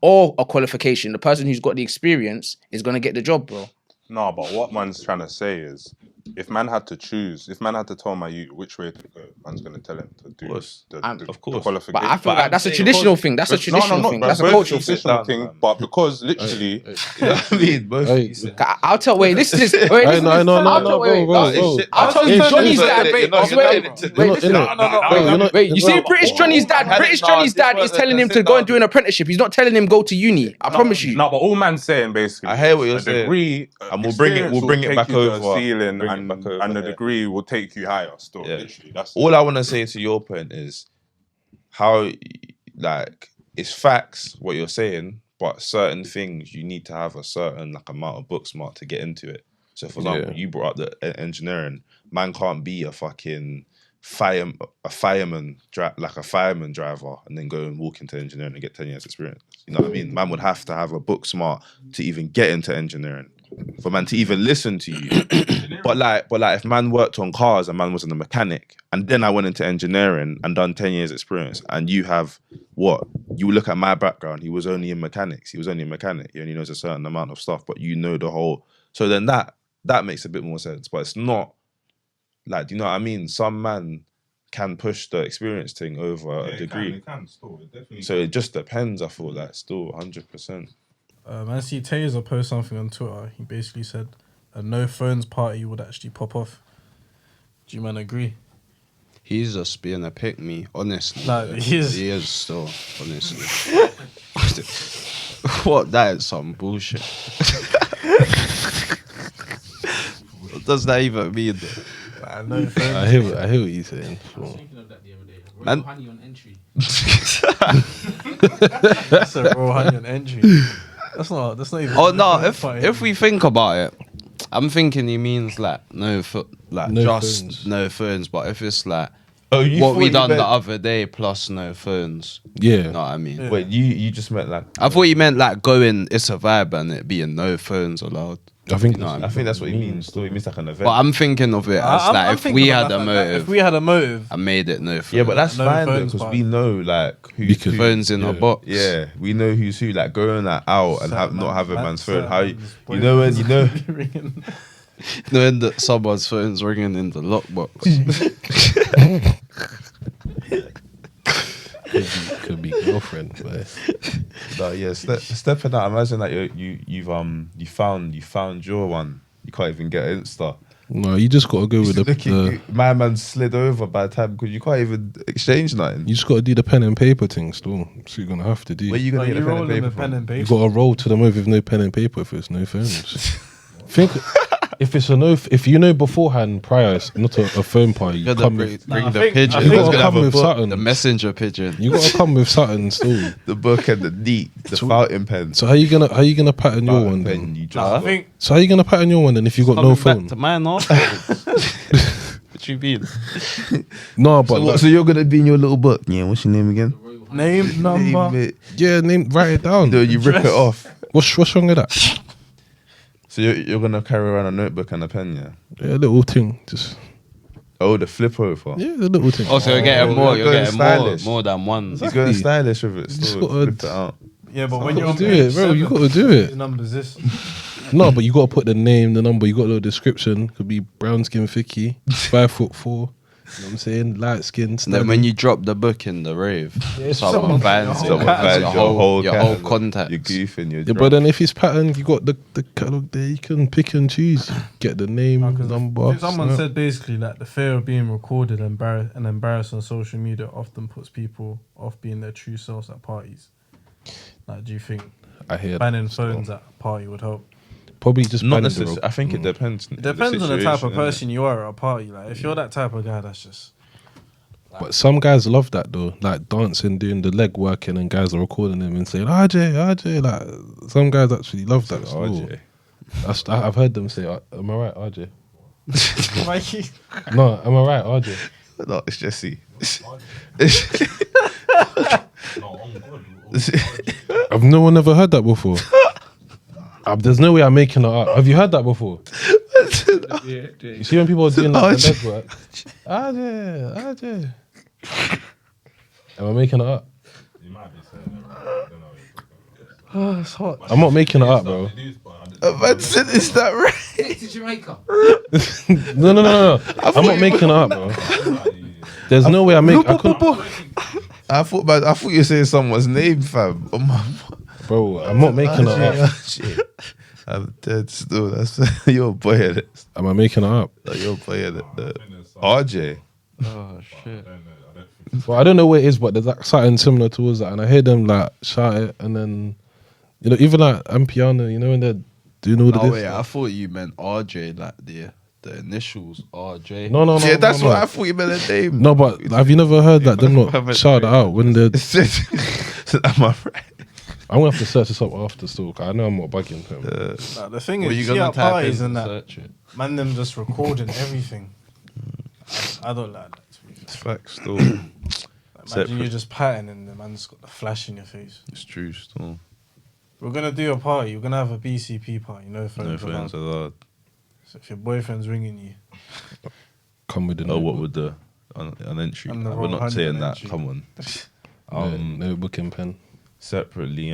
S8: or a qualification, the person who's got the experience is gonna get the job, bro.
S7: No, but what man's trying to say is, if man had to choose, if man had to tell my youth which way to go, man's going to tell him to do the qualification.
S8: But I feel like that's a traditional thing. That's a traditional thing. That's a cultural thing.
S7: But because literally,
S8: I'll tell. Wait, this is.
S1: No, bro.
S8: I'll tell you, Johnny's dad. Wait, you see, British Johnny's dad is telling him to go and do an apprenticeship. He's not telling him go to uni. I promise you.
S7: No, but all man's saying basically,
S2: I hear what you're saying.
S7: Degree,
S2: and we'll bring it back over.
S7: Ceiling and the degree will take you higher. Still, literally. That's
S2: all I want to say to your point is how, like, it's facts what you're saying, but certain things you need to have a certain amount of book smart to get into it. So, for example, you brought up the engineering. Man can't be a fucking fireman driver and then go and walk into engineering and get 10 years experience. You know what I mean? Man would have to have a book smart to even get into engineering, for man to even listen to you. but like if man worked on cars and man wasn't a mechanic, and then I went into engineering and done 10 years experience, and you have you look at my background, he was only in mechanics. He only knows a certain amount of stuff, but you know the whole. So then that makes a bit more sense. But it's not like, do you know what I mean? Some man can push the experience thing over a degree.
S7: It can still. It definitely
S2: so it just depends, I feel like, still 100%.
S3: I see Taser post something on Twitter. He basically said a no phones party would actually pop off. Do you man agree?
S4: He's just being a pick me, honestly.
S3: Like, he
S4: is still, honestly. What? That is some bullshit. What does that even mean?
S3: I know.
S1: I hear what you're saying.
S5: I was thinking of that the other day.
S4: And
S5: honey on entry.
S3: That's a raw honey on entry. That's not even.
S4: Oh no! If we think about it, I'm thinking he means like no
S1: phones.
S4: No phones. But if it's like
S2: Oh, you
S6: what
S2: thought
S6: we
S2: you
S6: done
S2: meant-
S6: the other day plus no phones.
S1: Yeah.
S6: You know what I mean?
S3: Yeah.
S2: Wait, you just meant like.
S6: I thought you meant like going, it's a vibe and it being no phones allowed.
S1: I think
S6: You know what I
S2: I
S6: mean?
S2: think that's what he means. So he means like an event.
S6: But I'm thinking of it as like if
S3: thinking
S6: we
S3: about
S6: had a
S3: that, like,
S6: motive,
S3: if we had a motive,
S6: I made it no phones.
S2: yeah, but that's
S3: No
S2: fine though
S3: phones
S2: because
S3: party.
S2: we know like who's
S1: Because
S2: who.
S6: phones in a
S1: Yeah.
S6: box.
S2: Yeah, we know who's who. Like going like out and not have a man's phone. How you
S3: you
S2: know when you know?
S6: Knowing that someone's phone's ringing in the lockbox.
S1: Could be girlfriend, but
S2: No, yeah, stepping out. Imagine that you found your one. You can't even get Insta.
S1: no, you just gotta go with
S2: My man slid over by the time because you can't even exchange nothing.
S1: you just gotta do the pen and paper thing still. So you're gonna have to do.
S2: Where you gonna get
S3: you
S2: the pen
S3: rolling
S2: and paper
S3: with pen
S2: from?
S3: and
S1: You
S3: paper.
S1: gotta roll to the move with no pen and paper if there's no phones. Think if it's a no, if you know beforehand prior, it's not a phone party. You
S6: Gotta
S1: come
S6: bring,
S1: with,
S6: bring
S3: I
S6: the
S3: think-
S6: pigeon.
S3: I
S1: you
S3: think-
S1: gotta come with
S6: the
S1: something.
S6: messenger pigeon.
S1: You gotta come with something still.
S2: The book and the neat, the fountain pen.
S1: So how you gonna pattern your
S2: Fountain
S1: one
S2: pen,
S1: then?
S2: you just
S3: Nah, I think
S1: So how you gonna pattern your one then if you got no
S6: Coming
S1: phone?
S6: back to mine afterwards. What you mean?
S1: No, but like,
S2: so you're gonna be in your little book. Yeah, what's your name again?
S3: name, number.
S1: yeah, write it down.
S2: No, you rip it off.
S1: What's wrong with that?
S2: So you're gonna carry around a notebook and a pen, yeah?
S1: Yeah, little thing, just
S2: Oh, the flip over.
S1: yeah, the little thing.
S6: Oh, so you're getting more.
S2: you're
S6: You're
S2: going
S6: getting
S2: stylish.
S6: more than one.
S2: He's going stylish with it.
S1: just
S2: Still,
S1: gotta-
S2: flip it out.
S3: Yeah, but
S1: You
S3: when you're
S1: gotta
S3: on
S1: do
S3: page
S1: it, bro. You
S3: 7,
S1: gotta do it.
S3: the number's this.
S1: No, but you gotta put the name, the number. You got a little description. Could be brown skin, thicky, 5'4". You know what I'm saying? Light skin.
S6: And then when you drop the book in the rave, someone
S3: someone
S6: finds it.
S2: Someone
S3: Your
S2: finds
S6: your
S2: your whole
S6: whole
S2: catalog.
S6: contact.
S2: You're goofing, you're
S1: yeah,
S2: drunk.
S1: but then if it's patterned, you got the catalog there. You can pick and choose. You get the name, number.
S3: I think someone
S1: snap.
S3: said basically like the fear of being recorded and embarrassed on social media often puts people off being their true selves at parties. Like, do you think
S1: I hear
S3: banning
S1: that.
S3: phones at a party would help?
S1: Probably just
S2: not
S1: banning the
S2: necessarily. I think it depends.
S3: It depends on the type of person you are at a party. Like, if you're that type of guy, that's just
S1: But some guys love that though, like dancing, doing the leg working, and guys are recording them and saying RJ. Like some guys actually love that. still.
S2: RJ.
S1: I've heard them say, "Am I right, RJ?"
S3: Mikey.
S1: No, am I right, RJ?
S2: No, it's Jesse.
S7: No, on God.
S1: I've no one ever heard that before. There's no way I'm making it up. Have you heard that before? You see when people are doing like the leg work, RJ. Am I making it up?
S7: You might be saying that, right? I don't know.
S3: Oh, it's hot.
S1: I'm not making it up, bro.
S2: Is that right?
S5: To Jamaica.
S1: No. I'm not making it up, bro. There's no way I couldn't,
S2: I thought you were saying someone's name, fam. Oh my.
S1: bro. I'm not making it up.
S2: Shit. I'm dead still. That's you're a boy at it.
S1: Am I making it up?
S2: You're a boy at it. RJ.
S6: Oh shit!
S1: Well, I don't know what it is, but there's like something similar towards that, and I hear them like shout it, and then even like Ampiano, when they're doing all of
S6: Oh
S1: this.
S6: wait, I thought you meant RJ, like the initials RJ.
S1: No.
S2: Yeah, that's
S1: no.
S2: what I thought you meant a name.
S1: No, but have you never heard that them not
S6: Haven't
S1: shout it out when they're?
S2: Am I right?
S1: I'm gonna have to search this up after still. 'Cause I know I'm not bugging him.
S3: Like, the thing
S6: What
S3: is,
S6: you
S3: you see
S6: gonna
S3: at
S6: type
S3: parties
S6: in
S3: and
S6: and
S3: that,
S6: search it?
S3: man, them just recording everything. I don't like that. To be fair.
S2: It's facts still.
S3: Imagine
S2: Separate.
S3: you're just patting and the man's got the flash in your face.
S2: It's true still.
S3: We're gonna do a party. We're gonna have a BCP party. No phones.
S2: No phones
S3: allowed.
S2: allowed.
S3: So if your boyfriend's ringing you,
S1: Come with the
S2: Oh, what
S1: notebook.
S2: would the an entry?
S3: And the
S2: We're
S3: wrong
S2: not
S3: 100
S2: saying that.
S3: entry.
S2: Come on.
S1: Notebook and pen.
S2: Separately,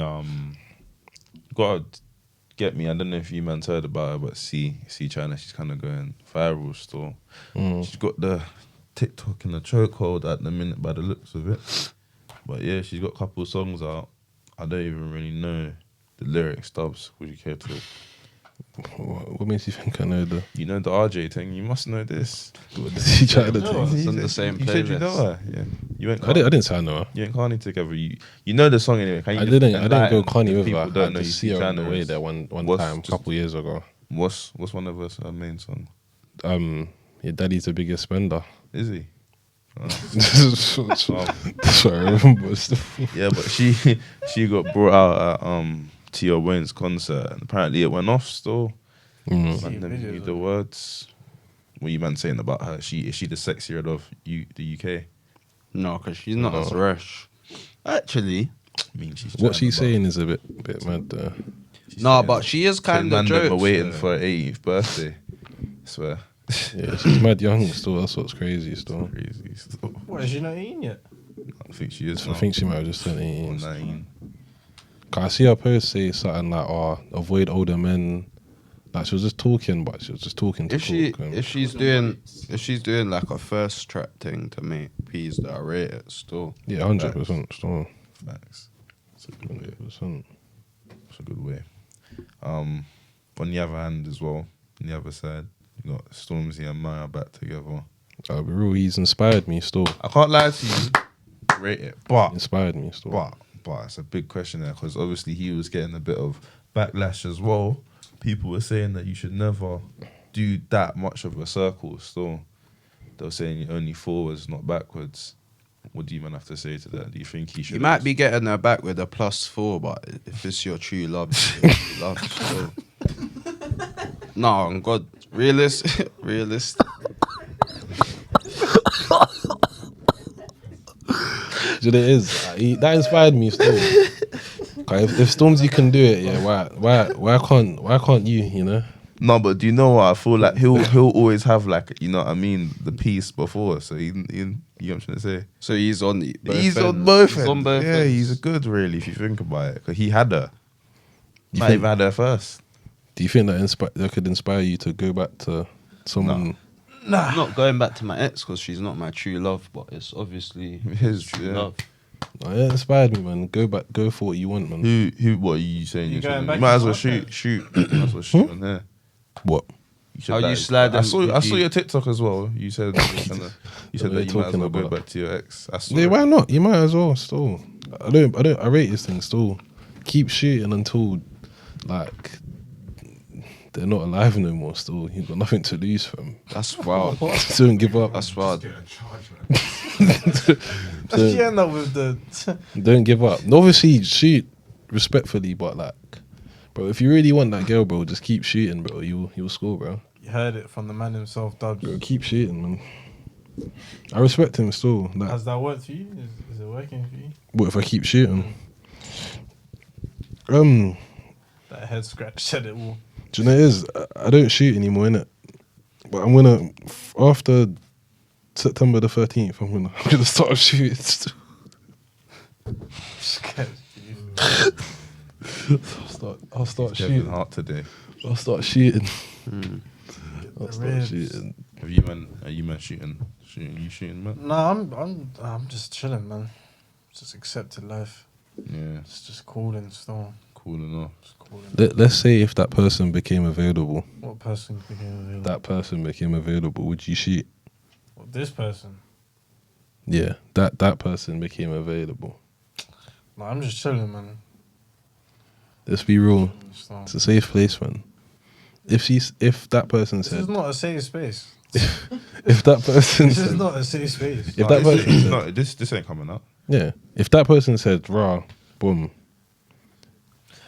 S2: gotta get me. I don't know if you man's heard about her, but Ceechyna, she's kind of going viral still. She's got the TikTok in the chokehold at the minute by the looks of it. But yeah, she's got a couple of songs out. I don't even really know the lyric stubs. Would you care to?
S1: What makes you think I know the?
S2: You know the RJ thing. You must know this.
S1: He tried to
S3: No.
S1: thing.
S6: It's on the same
S2: You said you know
S6: playlist.
S2: her. Yeah. You went.
S1: I didn't say I know her.
S2: You and Carni together. You know the song anyway. Can you
S1: I
S2: just
S1: didn't go
S2: enlighten
S1: Carni
S2: the
S1: with her.
S2: people
S1: I
S2: who don't
S1: had
S2: know
S1: to
S2: who
S1: see her on the
S2: Ceechyna
S1: way
S2: is?
S1: there one
S2: What's
S1: time, a couple years ago.
S2: What's one of her main songs?
S1: Your daddy's the biggest spender.
S2: Is he?
S1: That's what I remember.
S2: Yeah, but she got brought out at T.O. Wayne's concert, and apparently it went off still.
S3: See
S2: And then
S3: videos
S2: knew
S3: of
S2: the
S3: it.
S2: words. what you man saying about her? Is she the sexier of the UK?
S6: No, because she's not as fresh. Actually,
S2: I mean, she's
S1: What
S2: trying
S1: she's
S2: about-
S1: saying is a bit mad there.
S2: she's
S6: no,
S2: saying
S6: but
S2: that-
S6: she is
S2: saying
S6: kind of
S2: man them are
S6: jokes.
S2: waiting for her 18th birthday. I swear.
S1: Yeah, she's mad young still. That's what's crazy still.
S2: Crazy. Still.
S3: What, is she not eating yet?
S2: I think she is.
S1: I think she might have just turned 18.
S2: 19.
S1: Cause I see her post say something like, "Oh, avoid older men." Like she was just talking, but she was just talking to
S6: If she's
S1: talk.
S6: doing like a first trap thing to make P's that I rate it still.
S1: Yeah, 100% still.
S2: Facts. It's a good way.
S1: 100%.
S2: It's a good way. On the other hand, as well, on the other side, you got Stormzy and Maya back together.
S1: I'll be real. He's inspired me still.
S2: I can't lie to you. Rate it, but
S1: Inspired me still.
S2: But it's a big question there because obviously he was getting a bit of backlash as well. People were saying that you should never do that much of a circle. Still, they were saying only forwards, not backwards. What do you man have to say to that? Do you think he should?
S6: You might be getting her back with a +4, but if it's your true love, it's your true love. So. No, on God, realist.
S1: Do you know what it is? That inspired me still. If Stormzy can do it, yeah, why can't you? You know?
S2: No, but do you know what? I feel like he'll always have like, you know what I mean, the piece before. So you know what I'm trying to say.
S6: So he's on the
S2: He's on both
S6: He's on
S2: ends.
S6: both
S2: Yeah,
S6: ends.
S2: he's a good really if you think about it. Cause he had her.
S1: You
S2: Might
S1: think-
S2: even had her first.
S1: Do you think that could inspire you to go back to someone?
S6: I'm not going back to my ex because she's not my true love, but it's obviously
S2: His,
S6: true
S2: yeah.
S6: love.
S1: Oh, yeah, it inspired me, man. Go for what you want, man.
S2: Who? What are you saying?
S3: You
S2: You
S3: going
S2: should-
S3: back
S2: you might as
S3: to
S2: well
S3: Marco?
S2: shoot. You might as well shoot on there.
S1: What?
S2: should
S6: How you
S2: like-
S6: slide
S2: I
S6: them
S2: saw
S6: with
S2: your
S6: the-
S2: TikTok as well. You said
S1: What
S2: that
S1: are
S2: you
S1: you
S2: might as
S1: talking
S2: well go
S1: about?
S2: back to your ex. I saw
S1: Yeah,
S2: it.
S1: why not? You might as well. Still, I rate this thing. Still, keep shooting until like they're not alive no more. Still, you've got nothing to lose from.
S6: That's wild.
S1: Don't give up.
S6: That's wild.
S5: Get a charge, man.
S3: She end up with the.
S1: Don't give up. And obviously, shoot respectfully, but like, bro, if you really want that girl, bro, just keep shooting, bro. You'll score, bro.
S3: You heard it from the man himself, Dubs.
S1: Bro, keep shooting, man. I respect him still. Like,
S3: Has that worked for you? Is it working for you?
S1: what if I keep shooting?
S3: That head scratch said it all.
S1: Do you know what it is? I don't shoot anymore, innit? But I'm gonna after September the 13th. I'm gonna start shooting.
S3: Scared.
S1: I'll start
S2: Kevin
S1: shooting.
S2: Hart today.
S1: I'll start shooting. I'll
S3: The
S1: start
S3: ribs.
S1: shooting.
S2: Are you man shooting? You shooting, man?
S3: No, I'm just chilling, man. Just accepting life.
S2: Yeah,
S3: It's just cooling still.
S2: cool enough.
S3: Just cooling.
S1: Let's say if that person became available,
S3: What person became available?
S1: that person became available, would you shoot?
S3: What, this person?
S1: Yeah, that person became available.
S3: No, I'm just chilling, man.
S1: Let's be real.
S3: Still.
S1: It's a safe place, man. If that person
S3: This is
S1: said,
S3: not a safe space.
S1: if that person
S3: This is
S1: said,
S3: not a safe space.
S1: if that person said,
S2: No, this ain't coming up.
S1: yeah, if that person said, "Rah, boom,"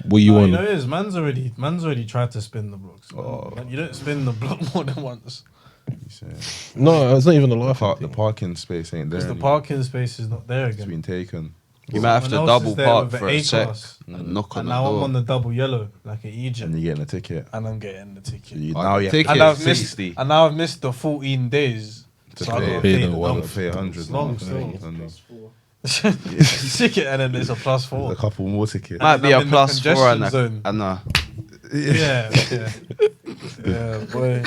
S1: what you
S3: No,
S1: want?
S3: you know it is. Man's already tried to spin the blocks.
S2: Oh.
S3: Man, you don't spin the block more than once.
S2: You saying?
S1: No, it's not even a
S2: The,
S1: laughing
S2: the
S1: thing.
S2: parking space ain't there.
S3: Because the
S2: anymore.
S3: parking space is not there
S2: It's
S3: again.
S2: been taken.
S6: You might have to
S3: Someone else
S6: double
S3: is there
S6: park
S3: with
S6: for
S3: an
S6: a sec
S3: A-class.
S6: and knock on
S3: And
S6: the
S3: now I'm
S6: door.
S3: on the double yellow, like an Egypt,
S2: And you're getting a ticket.
S3: and I'm getting the ticket.
S2: Now you
S6: Ticket.
S3: And I've missed
S6: 60.
S3: and now I've missed the 14 days.
S2: To
S3: So I
S2: pay.
S3: gotta
S1: Pay
S3: pay
S1: the
S3: the
S1: one.
S3: double.
S2: pay 100.
S3: It's long
S2: now.
S3: still.
S2: And
S3: Ticket and then it's a plus
S2: a
S3: 4.
S2: couple more tickets.
S6: Might
S3: And
S6: be
S3: I'm
S6: a
S3: in the
S6: +4 and
S3: congestion zone.
S6: a
S3: Yeah, yeah, boy.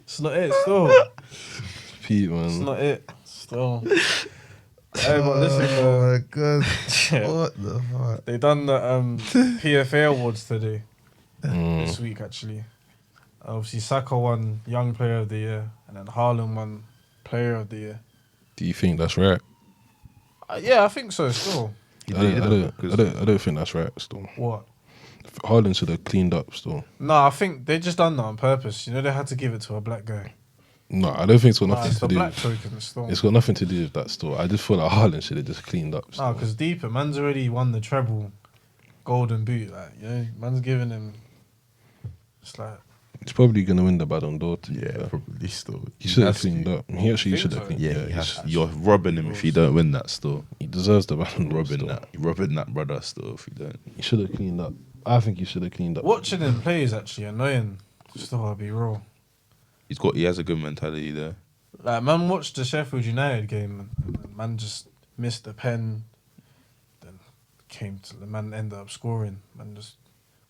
S3: It's not it. Still,
S1: Pete,
S3: it's
S1: man.
S3: not it. Still. Hey, but listen,
S2: my god.
S3: yeah.
S2: What the fuck?
S3: They done the PFA awards today.
S1: Mm.
S3: This week actually. Obviously, Saka won Young Player of the Year, and then Haaland won Player of the Year.
S1: Do you think that's right?
S3: Yeah, I think so. Still,
S1: I don't think that's right. Still,
S3: what?
S1: Haaland should have cleaned up. Still,
S3: No, I think they just done that on purpose. You know, they had to give it to a black guy.
S1: no, I don't think it's got
S3: Nah,
S1: nothing
S3: it's
S1: to
S3: the
S1: do.
S3: black token still.
S1: It's got nothing to do with that. Still, I just feel like Haaland should have just cleaned up.
S3: No,
S1: Still.
S3: because deeper, man's already won the treble, golden boot. Like, you know, man's giving him. It's like
S1: He's probably gonna win the Ballon d'Or.
S2: Yeah, probably still.
S1: He should have
S2: has to.
S1: cleaned up. He actually should have
S3: so?
S1: cleaned.
S2: Yeah,
S1: Yeah,
S2: you're robbing him if you don't win that still.
S1: he deserves the Ballon d'Or.
S2: Robbing
S1: still.
S2: that. You're robbing that brother still if you don't.
S1: He should have cleaned up. I think he should have cleaned up.
S3: Watching him play is actually annoying. Still, I'll be real.
S2: He has a good mentality there.
S3: Like, man watched the Sheffield United game and man just missed the pen. Then the man ended up scoring. Man just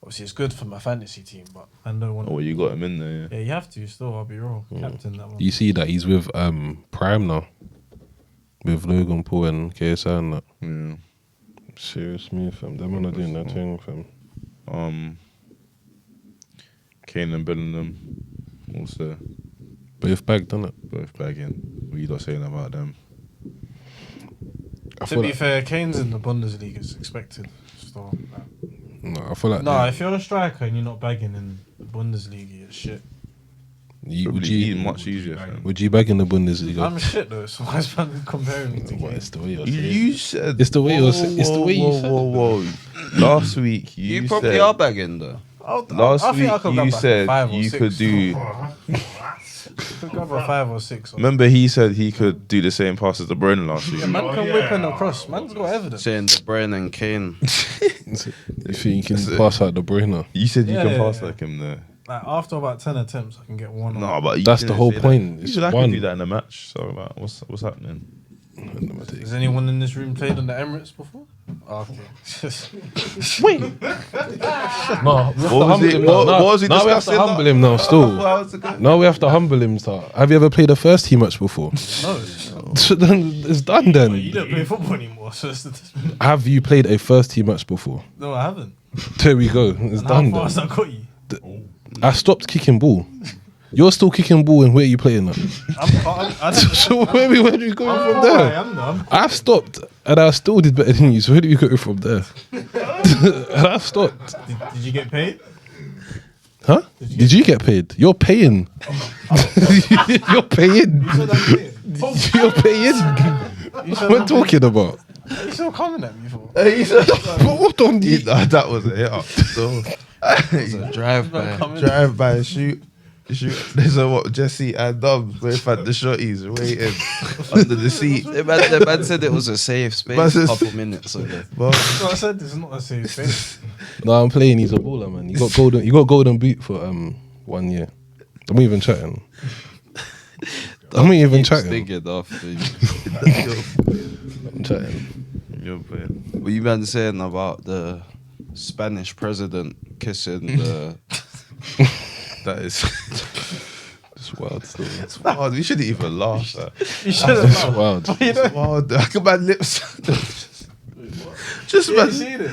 S3: obviously it's good for my fantasy team, but I don't want.
S2: Oh, you got him in there. Yeah.
S3: Yeah, you have to still. I'll be real. Captain that one.
S1: You see that he's with Prime now, with Logan Paul and KSI and that.
S2: Yeah.
S1: Serious move, fam. Them man are doing that thing, fam.
S2: Kane and Bellingham also
S1: Both bagged, done it.
S2: both bagging. What are you not saying about them?
S1: I
S3: To
S1: feel
S3: be
S1: like,
S3: fair, Kane's in the Bundesliga is expected. Still,
S1: no, I feel like
S3: no, if you're a striker and you're not bagging in the Bundesliga, it's shit.
S1: would
S2: Probably
S1: you
S2: much easier, fam.
S1: would you bag in the Bundesliga?
S3: I'm shit though, so why is man comparing me to
S1: Well,
S3: Kane?
S1: it's the way you're saying.
S2: You said
S1: It's the way you're saying. It's the way you said.
S2: Whoa. Last week
S4: You
S2: you
S4: probably
S2: said,
S4: are bagging though.
S2: Last
S3: I think I
S2: week
S3: could go
S2: you
S3: back
S2: said
S3: 5 or
S2: you
S3: 6.
S2: could do.
S3: Could go for 5 or 6.
S2: Remember, he said he could do the same pass as De Bruyne last week.
S3: Man can whip in across. Man's got evidence.
S4: Saying De Bruyne and Kane.
S1: You think you can pass out the Bruyne?
S2: You said you
S3: Yeah,
S2: can
S3: yeah,
S2: pass
S3: yeah.
S2: like him there.
S3: Like after about 10 attempts, I can get one.
S2: No, but you
S1: That's the
S2: didn't
S1: whole
S2: say that.
S1: point.
S2: You
S1: It's
S2: said I
S1: one.
S2: can do that in a match. So like, what's happening?
S3: Has anyone in this room played on the Emirates before? Oh, okay.
S1: Wait. No,
S2: What was he
S1: now we have to
S2: discussing?
S1: humble him now. Still,
S2: How's it going?
S1: now we have to humble him. Start. Have you ever played a first team match before?
S3: No,
S1: So then it's done.
S3: you
S1: Then
S3: don't play football anymore. So it's
S1: have you played a first team match before?
S3: no, I haven't.
S1: There we go. It's
S3: And
S1: done.
S3: how far has
S1: Then.
S3: that got you?
S1: I stopped kicking ball. You're still kicking ball, and where are you playing now? So where are we going from
S3: I
S1: there?
S3: am though.
S1: I've stopped, and I still did better than you. So where do we go from there? And I've stopped.
S3: Did you get paid?
S1: Huh? Did you get paid? You're paying. You're paying. You're paying. What talking about?
S3: Are you still coming at me for?
S1: What on you?
S2: That was a hit up. So
S4: Drive by.
S2: drive by, shoot. There's a what? Jesse and Dubs both had the shotties waiting under the seat.
S4: The man said it was a safe space a couple minutes ago.
S2: But
S3: So I said this is not a safe space.
S1: No, I'm playing. He's a baller, man. You got golden. You got golden boot for 1 year. I'm not even chatting. I'm not even chatting.
S4: Thinking off.
S1: I'm chatting.
S2: you're playing.
S4: What you been saying about the Spanish president kissing the?
S2: That is
S1: It's wild still.
S2: it's wild. We shouldn't even laugh.
S3: You should have
S1: It's
S3: laughed.
S1: wild.
S2: It's wild. Look at my lips. Just
S3: Yeah,
S2: man.
S3: you seen it?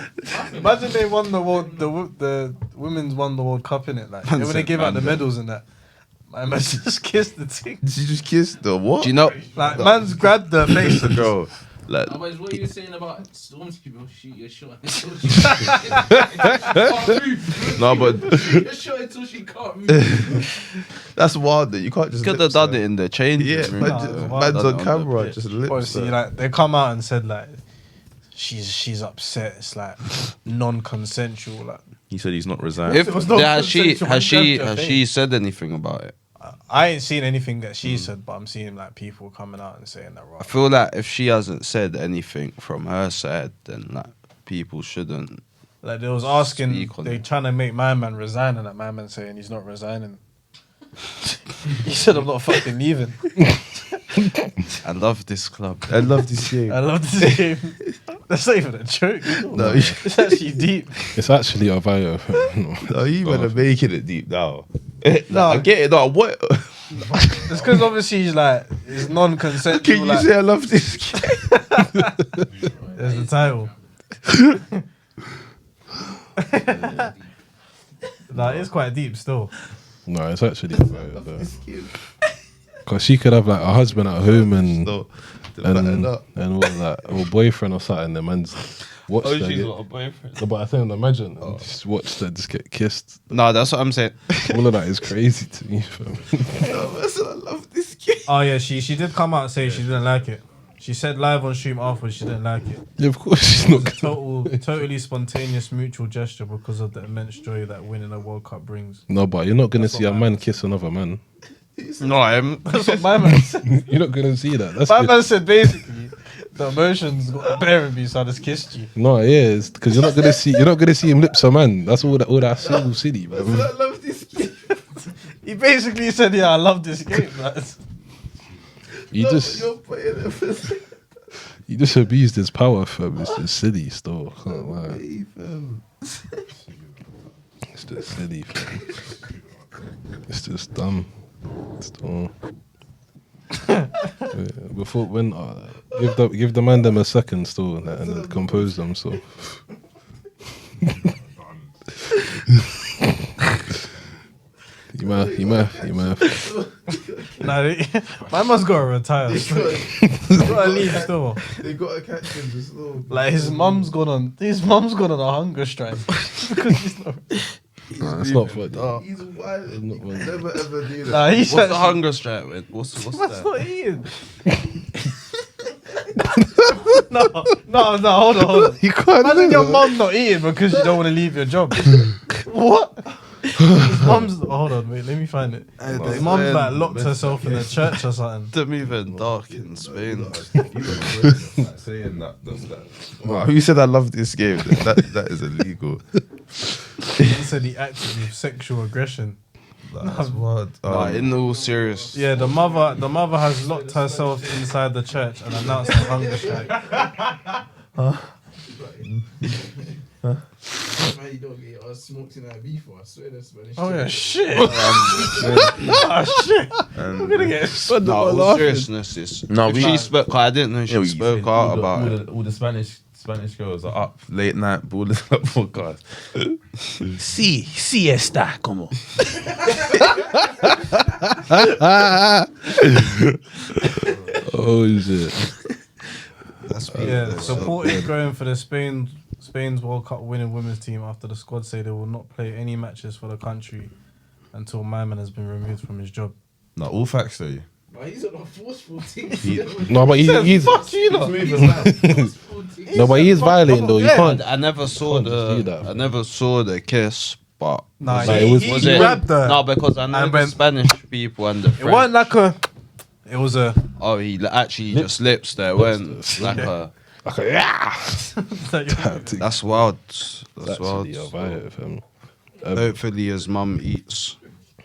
S3: Imagine they won the world. The women's won the World Cup in it. Like
S4: Man
S3: when they
S4: said
S3: give out the
S4: man.
S3: medals and that. My man just kissed the thing.
S2: Did you just kiss the what?
S4: Do you know?
S3: Like man's grabbed the face.
S2: the girl? Like
S5: Otherwise, what are you saying about Stormzy? Bro, shoot your shot until she can't move.
S2: no, but
S5: Shoot your shot until she can't move.
S2: that's wild. That you can't just
S4: Could have
S2: lips
S4: done
S2: her.
S4: it in the change
S2: Yeah,
S4: room.
S2: man,
S3: Nah,
S2: just,
S3: it's
S2: man's
S3: wild.
S2: on
S4: Done on the
S2: camera,
S4: pitch.
S2: just lips.
S3: Obviously,
S2: her.
S3: like they come out and said like she's upset. It's like non-consensual. Like
S2: He said he's not resigned.
S4: If
S3: It was not
S4: has she
S3: consensual,
S4: has she
S3: grabbed her
S4: has
S3: face.
S4: she said anything about it?
S3: I ain't seen anything that she said, but I'm seeing like people coming out and saying that.
S4: I
S3: Right.
S4: feel like if she hasn't said anything from her side, then like people shouldn't.
S3: Like they was asking,
S4: Speak on
S3: they
S4: it.
S3: trying to make my man resign, and that my man saying he's not resigning. He said I'm not fucking leaving.
S4: I love this club.
S2: I love this game.
S3: I love this game. That's not even a joke.
S2: No,
S3: It's actually deep.
S1: It's actually a bio.
S2: No, you
S1: God.
S2: better making it deep now.
S3: No.
S2: I get it. No, what?
S3: It's because obviously he's like it's non-consensual.
S2: Can you
S3: like,
S2: say I love this game?
S3: there's the title. Like it's quite deep still.
S1: No, it's actually a bio. Because she could have like a husband at home and
S2: No,
S1: and all that, or boyfriend or something. The man's watched
S4: Oh,
S1: her
S4: she's
S1: get,
S4: got a boyfriend.
S1: no, but I think imagine just watched her just get kissed.
S4: No, that's what I'm saying.
S1: All of that is crazy to me. Fam.
S2: I love this game.
S3: Oh yeah, she did come out and say she didn't like it. She said live on stream afterwards she didn't like it.
S1: Yeah, of course she's
S3: It
S1: not.
S3: was a totally spontaneous mutual gesture because of the immense joy that winning a World Cup brings.
S1: No, but you're not gonna
S3: That's
S1: see
S3: what
S1: a man kiss another man.
S6: No, I'm.
S3: That's what my man said.
S1: You're not gonna see that. That's
S3: My
S1: it.
S3: man said basically the emotions got the better of me, so I just kissed you.
S1: No, yeah, it's because you're not gonna see him lips a man. That's all that single city, man.
S3: I love this game. He basically said, "Yeah, I love this game."
S1: You just abused his power, fam. It's just silly still. Can't lie. It's just silly, fam. It's just dumb. Still. Before when give the man them a second still and then compose them. So. You might.
S3: Nah, my man's gotta retire. He's gotta leave still.
S6: They gotta catch him just slow.
S3: Like his mum's gone on a hunger strike because he's not.
S1: Nah, it's not funny.
S6: He's wild.
S1: Not funny.
S6: Never ever do that.
S3: Nah, he's
S6: What's the
S3: actually-
S6: hunger strike with? What's
S3: That's
S6: that?
S3: not eating. no, hold on.
S1: You can't.
S3: Imagine your mum not eating because you don't want to leave your job. What? His mum's. Hold on, wait. Let me find it. His mum's like locked herself in a church or something.
S6: Them even dark in Spain.
S2: Saying that. Wow, who said I love this game? That is illegal.
S3: He said he acted with sexual aggression.
S2: That's what.
S6: In all serious.
S3: Yeah, the mother has locked herself inside the church and announced a hunger strike. Oh yeah, shit. Oh shit. We're gonna get
S6: No, all seriousness is.
S2: No,
S6: if she spoke. I didn't know she spoke out about it.
S2: All the Spanish girls are up late night Ballers Club podcast.
S5: Sí está como.
S1: Oh shit.
S3: Yeah, supported going for the Spain's World Cup winning women's team after the squad say they will not play any matches for the country until my man has been removed from his job.
S2: No, all facts though.
S5: He's on a forceful team.
S1: No, but he's
S3: Fuck you lot.
S1: no, but he is violating though. You
S3: Yeah.
S1: can't.
S6: I never saw
S1: Can't just do that.
S6: I never saw the kiss, but
S3: Nah,
S1: Like, it was-
S6: was
S3: he
S6: it?
S3: grabbed her.
S6: No, because I know
S3: And
S6: the
S3: when-
S6: Spanish people and the
S3: It
S6: French.
S3: wasn't like a. It was a.
S6: Oh, he actually just lips there. Went like a. That's wild. That's wild.
S1: Actually, you're violent, fam.
S6: Hopefully his mum eats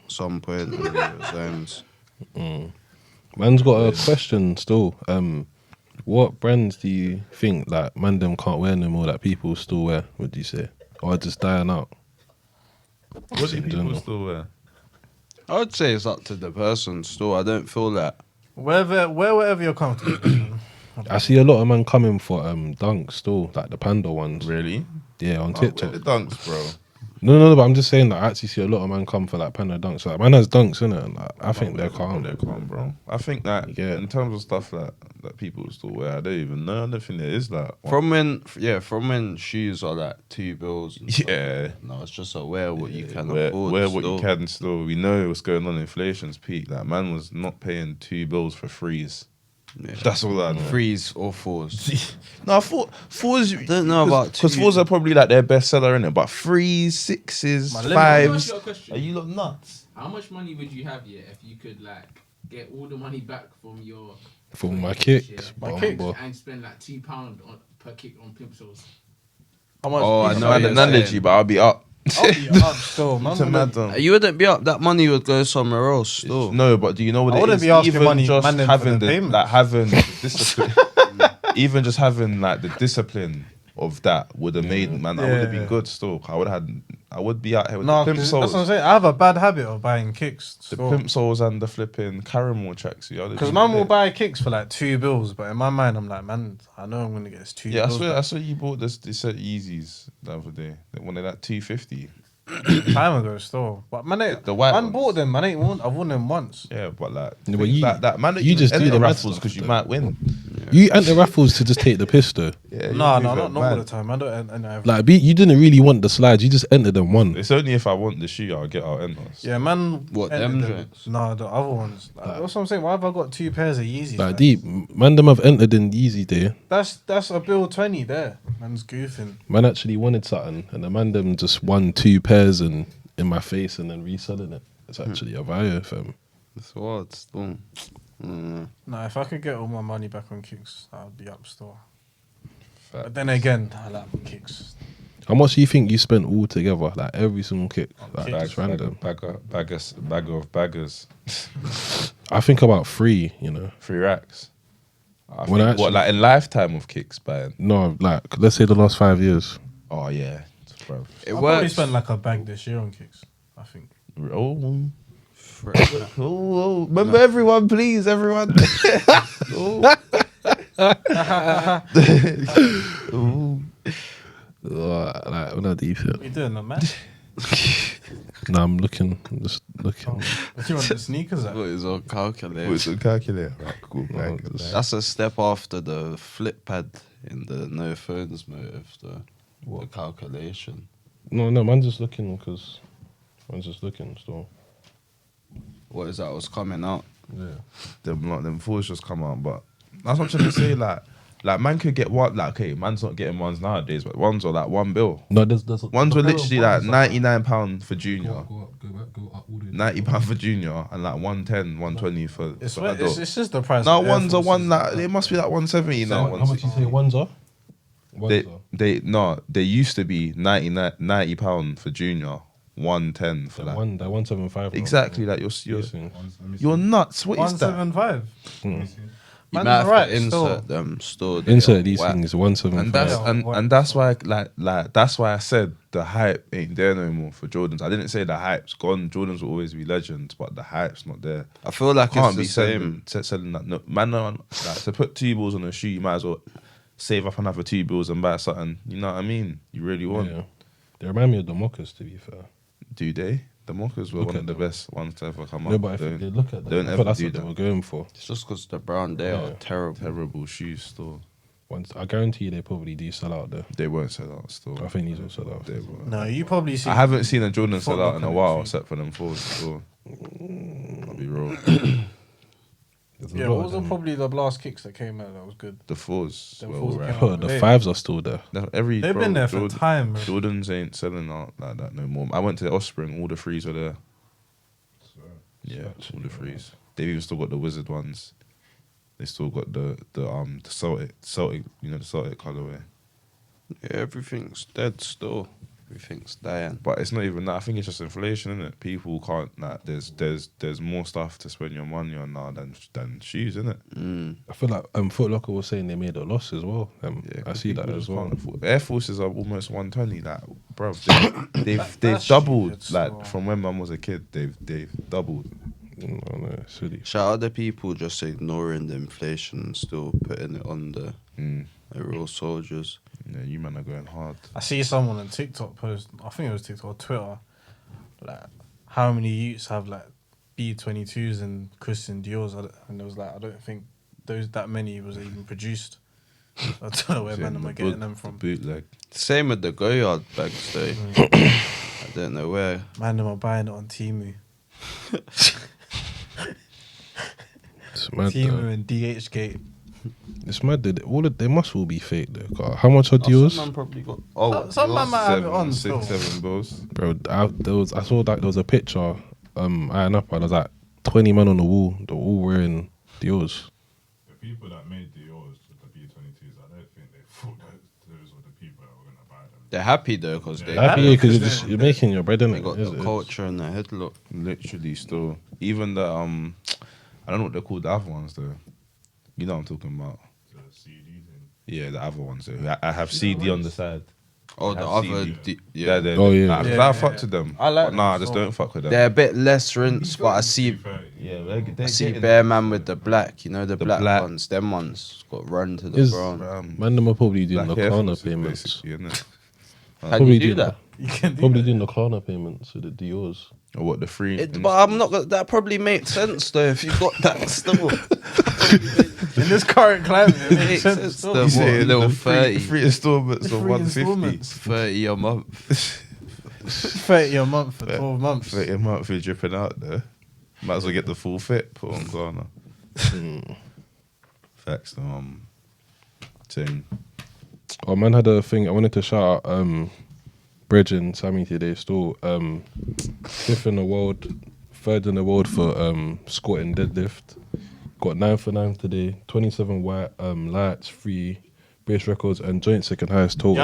S6: some point in the exams.
S1: Man's got a question still. What brands do you think like man them can't wear no more that people still wear? Would you say, or just dying out?
S2: What do
S1: In
S2: people
S1: general.
S2: still wear?
S6: I would say it's up to the person. Still, I don't feel that.
S3: Wherever you're comfortable.
S1: I see a lot of man coming for dunks still, like the panda ones.
S2: Really?
S1: Yeah, on
S2: Wear
S1: TikTok.
S2: the dunks, bro.
S1: No, but I'm just saying that I actually see a lot of man come for like panda dunks. Like man has dunks in it, and like, I think they're calm.
S2: They're calm, bro. I think that
S1: Yeah.
S2: in terms of stuff that people still wear, I don't even know. I don't think there is that.
S6: From when shoes are like $2 and stuff.
S2: Yeah.
S6: No, it's just a wear what you can
S2: Wear
S6: afford.
S2: what you
S6: still.
S2: can still. We know what's going on. Inflation's peak. That man was not paying $2 for threes.
S6: Yeah.
S2: That's all I know.
S6: 3s or 4s.
S2: No, fours.
S6: Don't know about
S2: because
S6: two.
S2: fours are probably like their best seller in it. But 3s, 6s,
S3: My
S2: 5s.
S5: Got a question.
S2: Are you lot nuts?
S5: How much money would you have if you could like get all the money back from your
S1: For my
S5: kicks,
S1: kicks,
S3: My
S1: but-
S3: kicks?
S1: but-
S5: and spend like £2 per kick on pimp soles?
S3: How much?
S6: Oh, I know.
S2: An
S6: what you're
S2: analogy,
S6: saying.
S2: but I'll be up.
S3: I'll be up still, man.
S2: It's a mad one.
S6: You wouldn't be up. That money would go somewhere else. Still.
S2: No, but do you know what
S3: I
S2: it
S3: wouldn't
S2: is?
S3: be asking
S2: Even
S3: money-
S2: just
S3: man them for
S2: having
S3: the
S2: the
S3: payments.
S2: like having the discipline, even just having like the discipline of that would have made man. I would have
S3: Yeah.
S2: been good still. I would be out here with
S3: No,
S2: the pimp
S3: 'cause that's what I'm
S2: soles,
S3: saying. I have a bad habit of buying kicks.
S2: the pimp soles and the flipping caramel tracks.
S3: Because man will buy kicks for like $2, but in my mind I'm like, man, I know I'm gonna get this $2.
S2: Yeah, I
S3: back.
S2: saw you bought this set Yeezys the other day. When they're like $250.
S3: Time ago still. But man,
S2: The white
S3: man
S2: ones.
S3: bought them. Man, I've won them once.
S2: Yeah, but like
S1: Yeah, but
S2: things
S1: you-
S2: like that man.
S1: you just do
S2: enter
S1: the mad
S2: raffles
S1: stuff,
S2: because you
S1: though.
S2: might win.
S1: You enter raffles to just take the piss though.
S2: Yeah, Yeah,
S3: No,
S2: you
S3: not
S2: move
S3: all
S2: it,
S3: the time. I don't. And I've,
S1: Like, you didn't really want the slides. You just entered them one.
S2: It's only if I want the shoe, I'll enter.
S3: yeah, man.
S6: What,
S3: entered
S6: them joints?
S3: No, the other ones. Like, that's what I'm saying. Why have I got 2 pairs of Yeezys?
S1: Like, deep. Man, them have entered in Yeezy day.
S3: That's a bill 20 there. Man's goofing.
S1: Man actually wanted something, and the man them just won 2 pairs in my face and then reselling it. It's actually a value, fam.
S6: It's wild still.
S3: Nah, if I could get all my money back on kicks, I would be up still. But then again, I like my kicks.
S1: How much do you think you spent all together? Like, every single kick? Like,
S3: kicks.
S1: just random.
S2: Bagger of baggers.
S1: I think about 3, you know.
S2: 3 racks. I
S1: When
S2: think,
S1: I actually-
S2: what, like in lifetime of kicks buying?
S1: No, like, let's say the last 5 years.
S2: Oh yeah, bro.
S6: It
S3: I'll probably
S6: works.
S3: spend like a bag this year on kicks, I think.
S2: Oh, remember everyone, please, everyone.
S1: Like, what do you feel?
S3: What you doing, man?
S1: No, I'm just looking.
S3: What you want the sneakers at?
S6: What is on calculator?
S2: What's the calculator? Right, cool.
S1: No,
S2: Right,
S1: just-
S6: That's a step after the flip pad in the no phones motive, the calculation.
S1: No, man, just looking because man's just looking still.
S6: What is that? Was coming out?
S1: Yeah.
S2: them fours just come out, but that's what I'm trying to say. Like man could get one. Like, okay, man's not getting ones nowadays, but ones are like $1
S1: No, there's
S2: Ones were literally like £99 for junior,
S9: Go up all the way.
S2: £90 for junior, and like 110, 120 for
S3: It's
S2: adult.
S3: just the price.
S2: No,
S3: of Air
S2: ones are
S3: Forces.
S2: one that it must be like 170 now.
S1: How much you say ones are?
S2: They used to be £90 for junior, 110 for like
S1: 175.
S2: exactly like you're nuts. What is that?
S3: 175.
S6: You
S3: Man's
S6: might have
S3: right,
S6: to insert
S3: still.
S6: them stored.
S1: Insert these
S6: Whack.
S1: things 175.
S2: And that's
S3: Yeah,
S2: and that's why like that's why I said the hype ain't there no more for Jordans. I didn't say the hype's gone. Jordans will always be legends, but the hype's not there.
S6: I feel like
S2: Can't
S6: it's
S2: be
S6: the same.
S2: selling that. No, man, like to put $2 on a shoe, you might as well save up another $2 and buy something. You know what I mean? You really want?
S1: Yeah. They remind me of the Mockers, to be fair.
S2: Do they? The Mockers were
S1: Look
S2: one
S1: at
S2: of the
S1: them.
S2: best ones to ever come
S1: No,
S2: up.
S1: but if
S2: Don't-
S1: they look at them,
S2: don't
S1: I
S2: ever
S1: thought that's
S2: do
S1: what they
S2: that.
S1: were going for.
S6: It's just because the brown they are
S1: Yeah.
S6: terrible.
S2: Terrible shoes still.
S1: Once I guarantee you, they probably do sell out there.
S2: They won't sell out still.
S1: I think these will sell out.
S2: They won't.
S3: No, you probably see.
S2: I haven't seen a Jordan sell out in a
S3: Foot
S2: while,
S3: Locker
S2: except for them fours. So I'll be real.
S1: There's a
S3: Yeah,
S1: lot
S3: what
S1: of
S3: was
S1: them.
S3: probably the last kicks that came out that was good?
S2: The fours.
S3: The
S2: were
S3: fours
S2: alright.
S3: came
S1: Oh,
S3: out.
S1: the
S3: Hey.
S1: 5s are still there.
S2: Every
S3: They've been there for time. Bro.
S2: Jordans ain't selling out like that no more. I went to the Offspring, all the threes were there. Yeah, all the threes. They've even still got the Wizard ones. They still got the Celtic, you know, the Celtic colorway.
S6: Yeah, everything's dead still. Everything's dying.
S2: But it's not even that. I think it's just inflation, isn't it? People can't like. There's more stuff to spend your money on now than shoes, isn't it?
S1: I feel like Foot Locker was saying they made a loss as well. I see that
S2: people
S1: as
S2: just
S1: well.
S2: can't afford- Air Forces are almost 120. Like, bro, they've
S3: That's
S2: doubled.
S3: stupid
S2: Like
S3: still.
S2: from when mum was a kid, they've doubled.
S1: No, it's really.
S6: Shout out the people just ignoring the inflation and still putting it on the real soldiers.
S2: Yeah, you man are going hard.
S3: I see someone on TikTok post. I think it was TikTok or Twitter. Like, how many youths have like B22s and Christian Dior's? And it was like, I don't think that many was even produced. I don't know where man am I getting them from.
S2: Bootleg.
S6: Same with the Goyard bags though. I don't know where.
S3: Man, am I buying it on Temu?
S1: It's mad.
S3: Temu and DHgate.
S1: It's mad. They must all be fake though. 'Cause how much are yours,
S6: Some man probably got.
S3: Some man might have it on still.
S2: 7 bills.
S1: bro? I saw that there was a picture. Iron up, and there was like 20 men on the wall. They're all wearing Dior's.
S7: The people that made the yours, the B22s, I don't think they thought that those were the people that were going to buy them.
S6: They're happy though because they
S1: Happy because you're making your bread,
S6: they
S1: innit?
S6: got the culture and the headlock.
S2: Literally still. Even the I don't know what they're called, the other ones though. You know what I'm talking about.
S7: The CD thing.
S2: Yeah, the other ones though. I have CD on the side.
S6: Oh, the
S2: Have
S6: other.
S2: CD.
S6: Yeah,
S2: they're,
S1: Oh, yeah.
S2: Nah, 'cause I fucked with them.
S3: I like
S2: But nah, I
S3: them,
S2: just
S3: so-
S2: don't fuck with them.
S6: they're a bit less rinse, but I see.
S7: 230.
S2: Yeah,
S6: I see Bear Man with the black, you know the black ones. Them ones got run to the
S1: Is-
S6: ground.
S1: Man, them are probably doing
S2: Black
S1: the
S2: Air
S1: Klarna
S2: Forces,
S1: payments.
S2: basically, innit?
S6: Can
S1: Probably
S6: you do
S1: do
S6: that?
S3: You can do
S1: Probably
S3: that.
S1: doing the Klarna payments with the Dior's.
S2: Or what, the free?
S6: But I'm not. That probably makes sense though if you got that still.
S3: In this current climate, it makes sense.
S6: It's
S3: still.
S6: the
S2: He's saying
S6: little
S2: the
S6: 30.
S2: three installments of
S3: Three
S2: 150.
S3: installments.
S6: 30 a month.
S3: 30 a month for 12 months.
S2: 30 a month you're dripping out there. Might as well get the full fit put on Ghana. Facts. Thing.
S1: Oh man, had a thing. I wanted to shout out Bridge and Sammy today. Still 5th in the world, 3rd in the world for squat and deadlift. Got 9 for 9 today. 27 white lights, 3 base records, and joint second highest total.
S3: You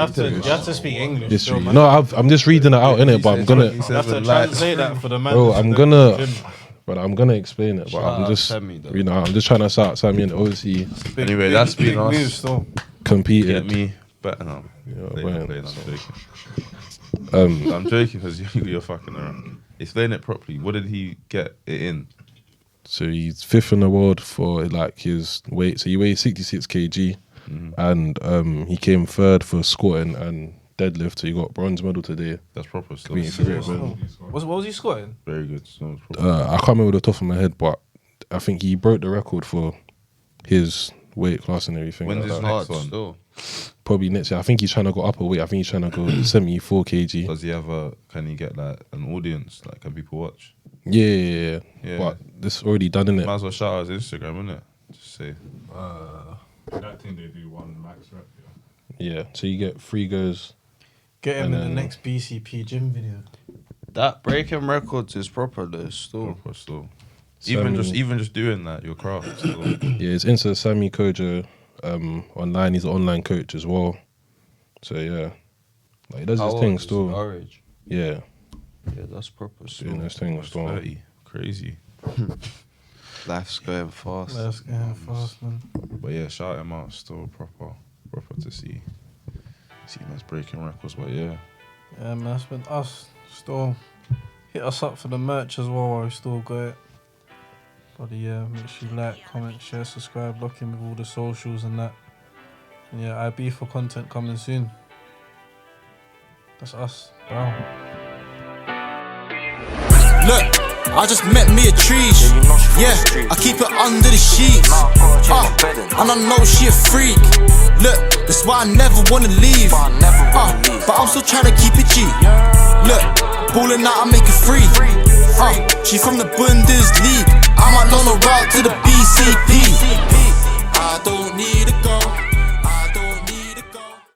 S3: have to speak English.
S1: History.
S3: Still, man.
S1: No, I'm just reading it out in it, but I'm gonna,
S3: You have to translate that for the man.
S1: bro.
S3: that's
S1: I'm
S3: in the
S1: gonna,
S3: gym.
S1: but I'm gonna explain it. But
S6: Shout
S1: I'm
S6: out
S1: just,
S6: Sammy, though.
S1: you know, I'm just trying to shout out Sammy and obviously
S2: Anyway, that's been us.
S3: news still.
S1: competed.
S2: Get me better now.
S1: Yeah,
S2: I'm
S1: man.
S2: joking. I'm joking because you're fucking around. Explain it properly. What did he get it in?
S1: So he's 5th in the world for like his weight. So he weighs 66 kg, and he came 3rd for squatting and deadlift. So he got bronze medal today.
S2: That's proper stuff.
S1: Competing for Great Britain.
S3: What was he squatting?
S2: Very good. So it's proper.
S1: I can't remember the top of my head, but I think he broke the record for his weight class and everything.
S2: When's
S1: like
S2: his
S1: that.
S2: next
S6: Hard
S2: one?
S6: still.
S1: Probably next year. I think he's trying to go upper weight. I think he's trying to go 74 kg.
S2: Does he have can he get like an audience? Like, can people watch?
S1: Yeah.
S2: Yeah.
S1: But this already done, innit?
S2: Might as well shout out his Instagram, innit? Just say.
S7: That thing they do one max rep.
S1: Yeah. So you get 3 goes.
S3: Get him
S1: And
S3: in the
S1: then-
S3: next BCP gym video.
S6: That breaking records is proper though. Still.
S2: Proper still.
S1: Sammy-
S2: Even just doing that, your craft. Still.
S1: Yeah, it's into Sammy Kojo online. He's an online coach as well. So yeah, like he does
S6: How
S1: his
S6: old
S1: thing
S6: is he?
S1: still.
S6: Our age.
S1: Yeah,
S6: Yeah, that's proper.
S1: doing
S6: Still.
S1: his thing still.
S2: 30. Crazy.
S6: Life's going fast.
S3: Let's go fast, man.
S2: But yeah, shout him out. Still proper to see. See man's breaking records. But yeah.
S3: Yeah, man, that's been us. Still hit us up for the merch as well while we still got it. But yeah, make sure you like, comment, share, subscribe, lock in with all the socials and that. And yeah, IB for content coming soon. That's us. Wow.
S9: Look, I just met me a trees. Yeah, I keep it under the sheets. And I know she a freak. Look, that's why I never wanna leave. But I'm still trying to keep it G. Look, ballin' out, I make it free. She from the Bundesliga. I'm out on a route to the BCP.